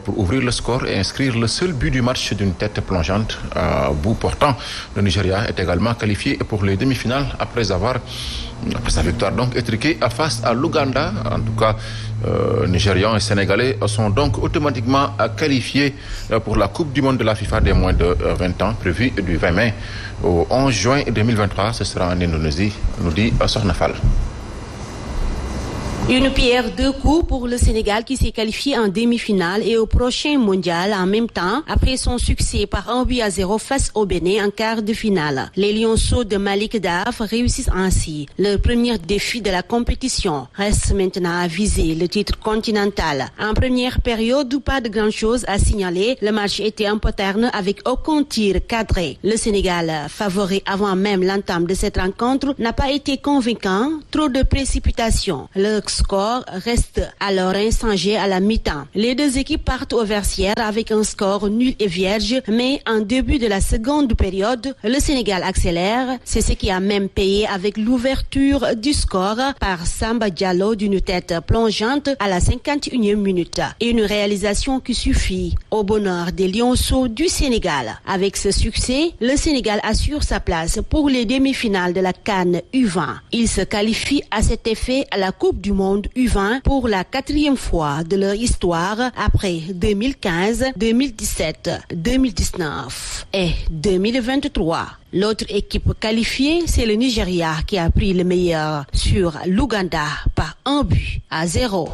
pour ouvrir le score et inscrire le seul but du match d'une tête plongeante à bout portant. Le Nigeria est également qualifié pour les demi-finales après sa victoire donc étriquée face à l'Ouganda. En tout cas, Nigérians et Sénégalais sont donc automatiquement qualifiés pour la Coupe du Monde de la FIFA des moins de 20 ans, prévue du 20 mai au 11 juin 2023. Ce sera en Indonésie, nous dit Sornafal. Une pierre deux coups pour le Sénégal qui s'est qualifié en demi-finale et au prochain mondial en même temps après son succès par 1-0 face au Bénin en quart de finale. Les Lionceaux de Malik Daf réussissent ainsi leur premier défi de la compétition. Reste maintenant à viser le titre continental. En première période, pas de grand chose à signaler. Le match était un peu terne avec aucun tir cadré. Le Sénégal, favori avant même l'entame de cette rencontre, n'a pas été convaincant. Trop de précipitation. Le score reste alors inchangé à la mi-temps. Les deux équipes partent au vestiaire avec un score nul et vierge, mais en début de la seconde période, le Sénégal accélère. C'est ce qui a même payé avec l'ouverture du score par Samba Diallo d'une tête plongeante à la 51e minute. Une réalisation qui suffit au bonheur des Lionceaux du Sénégal. Avec ce succès, le Sénégal assure sa place pour les demi-finales de la CAN U20. Il se qualifie à cet effet à la Coupe du Monde U20 pour la 4e fois de leur histoire après 2015, 2017, 2019 et 2023. L'autre équipe qualifiée, c'est le Nigeria qui a pris le meilleur sur l'Ouganda par 1-0.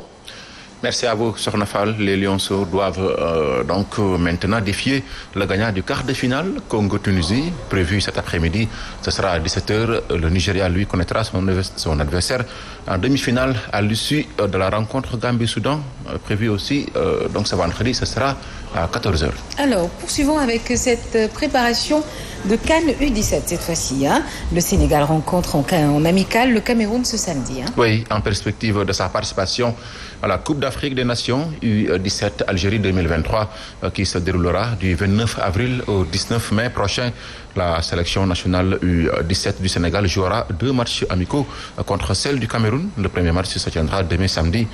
Merci à vous, Sornafal. Les Lionceaux doivent donc maintenant défier le gagnant du quart de finale, Congo-Tunisie, prévu cet après-midi. Ce sera à 17h. Le Nigeria, lui, connaîtra son adversaire en demi-finale à l'issue de la rencontre Gambie-Soudan, prévue aussi donc ce vendredi. Ce sera à 14h. Alors, poursuivons avec cette préparation de CAN U17 cette fois-ci. Le Sénégal rencontre en amical le Cameroun ce samedi. Oui, en perspective de sa participation à la Coupe d'Afrique des Nations U17 Algérie 2023 qui se déroulera du 29 avril au 19 mai prochain. La sélection nationale U17 du Sénégal jouera 2 matchs amicaux contre celle du Cameroun Cameroun. Le premier match se tiendra demain samedi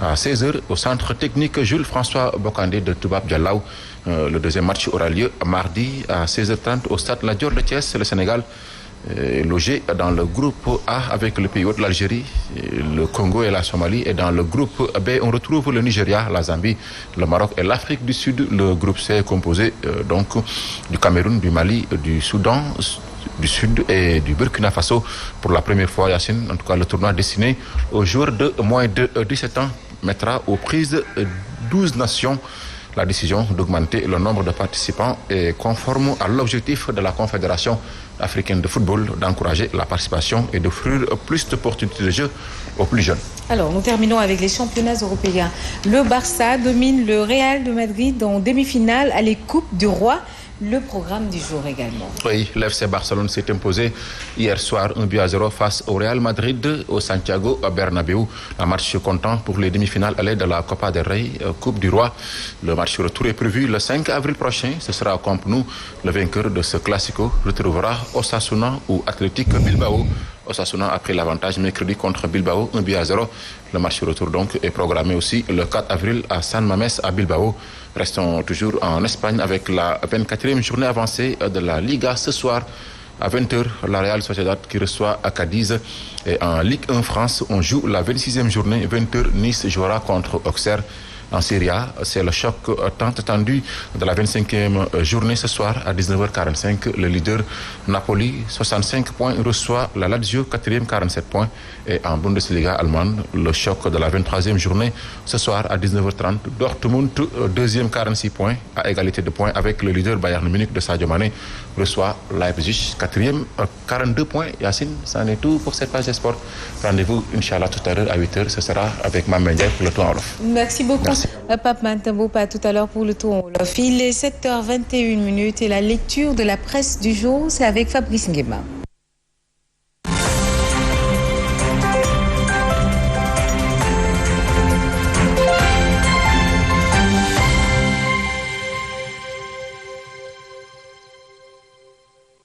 à 16h au centre technique Jules-François Bocandé de Toubab Dialaw. Le deuxième match aura lieu mardi à 16h30 au stade La Dior de Thiès. Le Sénégal est logé dans le groupe A avec le pays hôte, l'Algérie, le Congo et la Somalie. Et dans le groupe B, on retrouve le Nigeria, la Zambie, le Maroc et l'Afrique du Sud. Le groupe C est composé donc du Cameroun, du Mali, du Soudan, du Sud et du Burkina Faso. Pour la première fois, Yacine, en tout cas le tournoi destiné aux joueurs de moins de 17 ans mettra aux prises 12 nations. La décision d'augmenter le nombre de participants est conforme à l'objectif de la Confédération africaine de football d'encourager la participation et d'offrir plus d'opportunités de jeu aux plus jeunes. Alors, nous terminons avec les championnats européens. Le Barça domine le Real de Madrid en demi-finale à les Coupes du Roi. Le programme du jour également. Oui, l'FC Barcelone s'est imposé hier soir 1-0 face au Real Madrid au Santiago Bernabéu. Un match comptant pour les demi-finales allées de la Copa del Rey, Coupe du Roi. Le match retour est prévu le 5 avril prochain. Ce sera au Camp Nou. Le vainqueur de ce Classico retrouvera Osasuna ou Athletic Bilbao. Osasuna a pris l'avantage mercredi contre Bilbao 1-0. Le match retour donc est programmé aussi le 4 avril à San Mamés à Bilbao. Restons toujours en Espagne avec la 24e journée avancée de la Liga ce soir à 20h. La Real Sociedad qui reçoit à Cadiz. Et en Ligue 1 France, on joue la 26e journée. 20h, Nice jouera contre Auxerre. En Serie A, c'est le choc tant attendu de la 25e journée ce soir à 19h45. Le leader Napoli, 65 points, reçoit la Lazio, 4e, 47 points. Et en Bundesliga allemande, le choc de la 23e journée ce soir à 19h30. Dortmund, 2e, 46 points, à égalité de points avec le leader Bayern Munich de Sadio Mané, reçoit Leipzig, 4e, 42 points. Yacine, c'en est tout pour cette page de sport. Rendez-vous, Inch'Allah, tout à l'heure à 8h. Ce sera avec Mme Mendiaye pour le tour en Wolof. Merci beaucoup. Merci. Pape Matambo, pas tout à l'heure pour le tour en Wolof. Il est 7h21 et la lecture de la presse du jour, c'est avec Fabrice Nguema.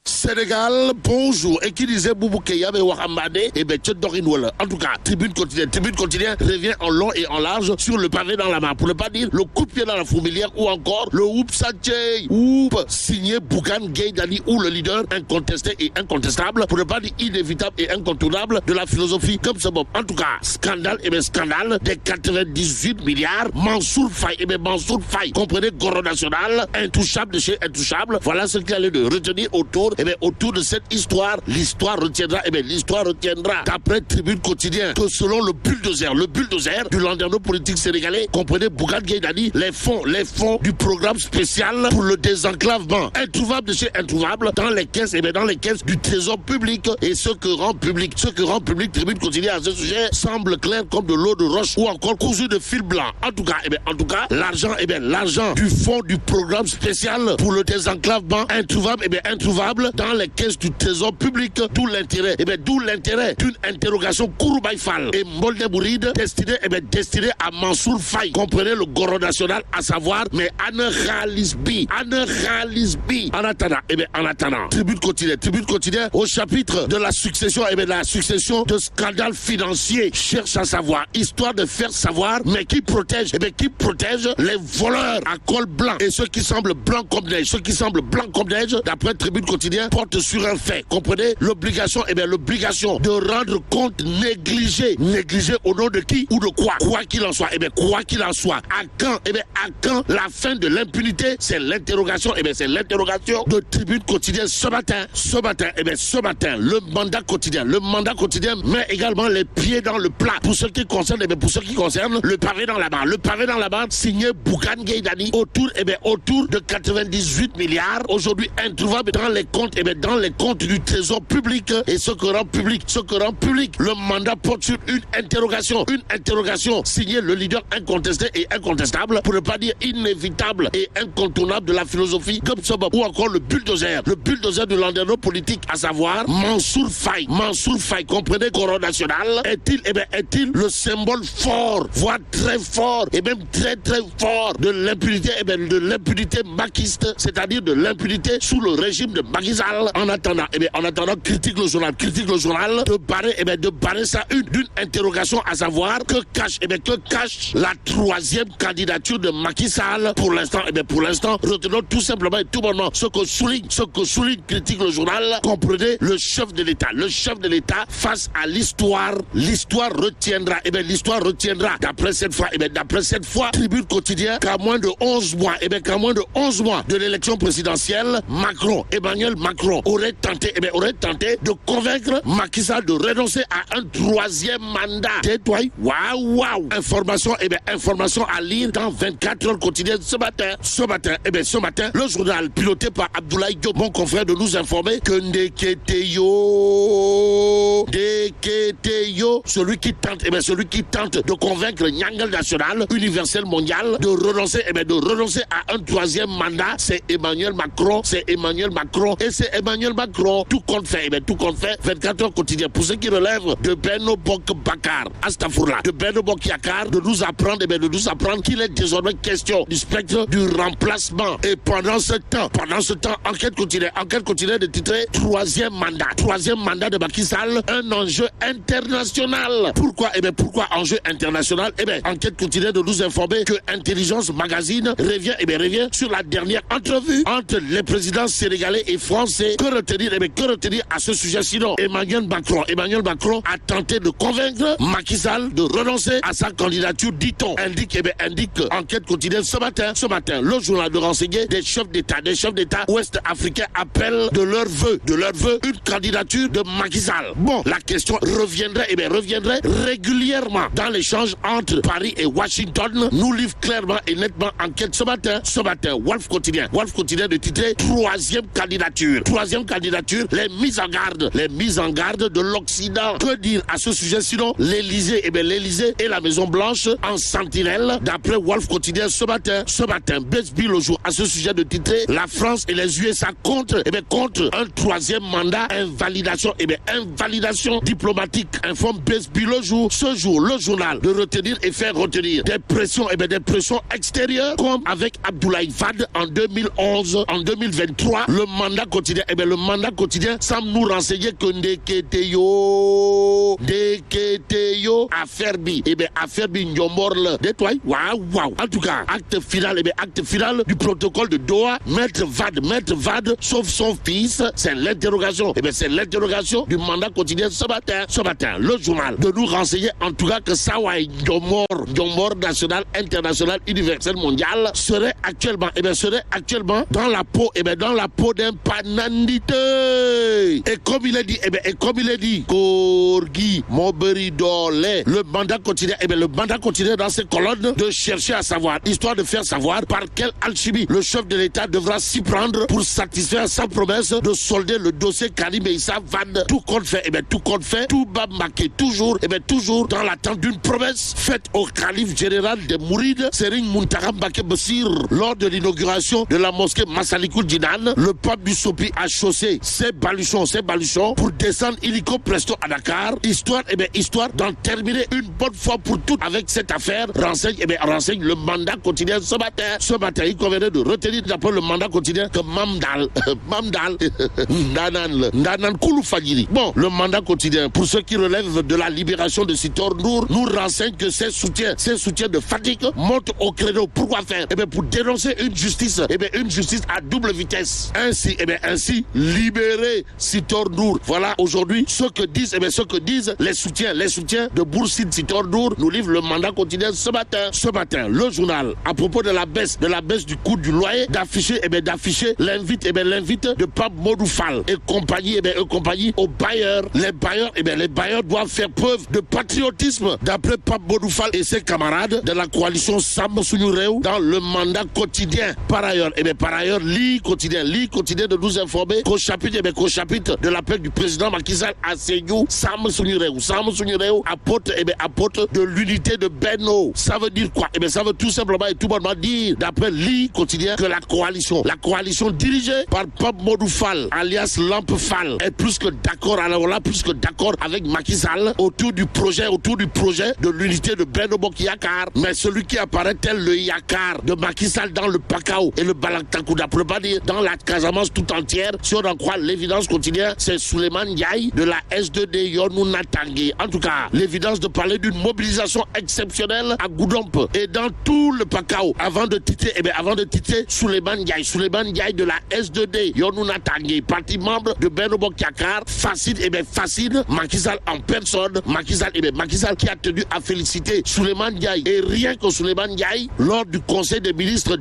Sénégal, bonjour. Et qui disait Boubou Keya, Wahamade, et Tchedorinwala. En tout cas, Tribune quotidienne revient en long et en large sur le pavé dans la main. Pour ne pas dire le coup de pied dans la fourmilière ou encore le Oup Sanché. Oup, signé Bougane Gueye Dany ou le leader incontesté et incontestable. Pour ne pas dire inévitable et incontournable de la philosophie comme ce Bob. En tout cas, scandale et bien scandale des 98 milliards. Mansour Faye et bien Mansour Faye. Comprenez, Goro National, intouchable de chez intouchable. Voilà ce qu'il allait de retenir autour de cette histoire. L'histoire retiendra, d'après Tribune quotidien, que selon le bulldozer du landerneau politique sénégalais, comprenez Bougane Gueye Dany, les fonds du programme spécial pour le désenclavement, introuvable de chez introuvable, dans les caisses du trésor public. Et ce que rend public Tribune quotidien à ce sujet semble clair comme de l'eau de roche ou encore cousu de fil blanc. En tout cas, l'argent du fonds du programme spécial pour le désenclavement, introuvable dans les caisses du trésor public, d'où l'intérêt d'une interrogation Kouroubaïfal et Molde Bouride destinée à Mansour Faye, comprenez le Goro National, à savoir, mais Anne Khalisbi. En attendant, Tribune quotidien au chapitre de la succession, de scandales financiers, cherche à savoir, histoire de faire savoir, mais qui protège les voleurs à col blanc et ceux qui semblent blancs comme neige, d'après Tribune quotidien, porte sur un fait, comprenez, l'obligation de rendre compte négligé au nom de qui ou de quoi qu'il en soit, à quand la fin de l'impunité, c'est l'interrogation de Tribune quotidien ce matin, le mandat quotidien met également les pieds dans le plat pour ce qui concerne le pavé dans la main, signé Bougane Gueye Dany autour de 98 milliards aujourd'hui introuvables dans les comptes du trésor public. Et ce que rend public le mandat porte sur une interrogation signée le leader incontesté et incontestable, pour ne pas dire inévitable et incontournable de la philosophie comme Sobob, ou encore le bulldozer du landerneau politique, à savoir Mansour Faye, comprenez, Goro National, est-il le symbole fort, voire très fort, et même très très fort de l'impunité, de l'impunité maquiste, c'est-à-dire de l'impunité sous le régime de Macky Sall. journal. En attendant, critique le journal, de barrer ça d'une interrogation, à savoir que cache la troisième candidature de Macky Sall pour l'instant. Retenons tout simplement et tout bonnement ce que souligne, critique le journal. Comprenez, le chef de l'État face à l'histoire retiendra. D'après cette fois, Tribune Quotidien, qu'à moins de 11 mois, de l'élection présidentielle, Emmanuel Macron aurait tenté de convaincre Macky Sall de renoncer à un troisième mandat. Waouh! Information à lire dans 24 heures quotidiennes ce matin, le journal piloté par Abdoulaye Diop, mon confrère, de nous informer que Ndeketeyo, celui qui tente de convaincre Nyangal National, Universel Mondial, de renoncer à un troisième mandat, c'est Emmanuel Macron. Et c'est Emmanuel Macron. Tout compte fait, 24 heures quotidiennes. Pour ceux qui relèvent de Benno Bokk Bakar, de Benno Bokk Yakaar, de nous apprendre qu'il est désormais question du spectre du remplacement. Et pendant ce temps, enquête continue de titrer troisième mandat de Macky Sall, un enjeu international. Pourquoi enjeu international? Enquête continue de nous informer que Intelligence Magazine revient sur la dernière entrevue entre les présidents sénégalais et français. Que retenir à ce sujet? Sinon, Emmanuel Macron a tenté de convaincre Macky Sall de renoncer à sa candidature, dit-on. Indique enquête quotidienne ce matin, le journal de renseigner des chefs d'État ouest-africains appellent de leur vœu une candidature de Macky Sall. Bon, la question reviendrait régulièrement dans l'échange entre Paris et Washington. Nous livre clairement et nettement enquête ce matin, Wolf Quotidien de titrer troisième candidature, les mises en garde de l'Occident. Que dire à ce sujet sinon? L'Élysée et la Maison Blanche en sentinelle, d'après Wolf Quotidien ce matin, Besby le jour à ce sujet de titrer la France et les USA contre un troisième mandat, invalidation diplomatique, informe Besby le jour. Ce jour, le journal de retenir et faire retenir des pressions extérieures, comme avec Abdoulaye Wade en 2011, en 2023, le mandat quotidien semble nous renseigner que Ndeketeyo affaire bi Ndiombor le détoile. Waouh. En tout cas, acte final du protocole de Doha, Maître Wade sauf son fils, c'est l'interrogation du mandat quotidien ce matin, le journal de nous renseigner en tout cas que Sawai Ndiombor national, international, universel, mondial serait actuellement dans la peau d'un panandite. Et comme il est dit, Korgi Moberidole, le mandat quotidien dans ses colonnes de chercher à savoir, histoire de faire savoir par quelle alchimie le chef de l'État devra s'y prendre pour satisfaire sa promesse de solder le dossier Karim Meïssa Wade. Tout compte fait, tout bas marqué, toujours dans l'attente d'une promesse faite au calife général des Mourides, Serigne Mountakha Mbacké Bassir, lors de l'inauguration de la mosquée Massalikul Jinan. Le pape du Sopi a chaussé ses baluchons pour descendre illico presto à Dakar, histoire d'en terminer une bonne fois pour toutes avec cette affaire. Renseigne le mandat quotidien ce matin. Il convenait de retenir d'après le mandat quotidien que Mamdal Ndanan Koulou Fadjiri. Bon, le mandat quotidien, pour ceux qui relèvent de la libération de Sitor Ndour, nous renseigne que ses soutiens de fatigue montent au créneau. Pourquoi faire? Pour dénoncer une justice à double vitesse. Ainsi libérer Sitor Ndour. Voilà aujourd'hui ce que disent les soutiens de Boursid Sitor Ndour. Nous livre le mandat quotidien ce matin, le journal, à propos de la baisse du coût du loyer, d'afficher l'invite de Pape Modou Fall et compagnie aux bailleurs. Les bailleurs doivent faire preuve de patriotisme, d'après Pape Modou Fall et ses camarades de la coalition Sam Suñu Réew dans le mandat quotidien. Par ailleurs, Li quotidien de nous informer qu'au chapitre de l'appel du président Macky Sall à Sédhiou, Sam Suñu Réew apporte de l'unité de Benno. Ça veut dire quoi? Ça veut tout simplement et tout bonnement dire, d'après Li quotidien, que la coalition dirigée par Pape Modou Fall, alias Lampe Fall, est plus que d'accord avec Macky Sall autour du projet de l'unité de Benno Bokk Yakaar. Mais celui qui apparaît tel le Yakaar de Macky Sall dans le Pakao et le Balaktakuda, pour pas dire dans la Casamance tout entière, hier, si on en croit l'évidence quotidienne, c'est Souleymane Ndiaye de la S2D Yonouna Tanguy. En tout cas, l'évidence de parler d'une mobilisation exceptionnelle à Goudomp et dans tout le Pakao. Avant de titrer Souleymane Ndiaye de la S2D Yonouna Tanguy, parti membre de Benno Bokk Yakaar, fascine Macky Sall en personne. Macky Sall qui a tenu à féliciter Souleymane Ndiaye et rien que Souleymane Ndiaye lors du Conseil des ministres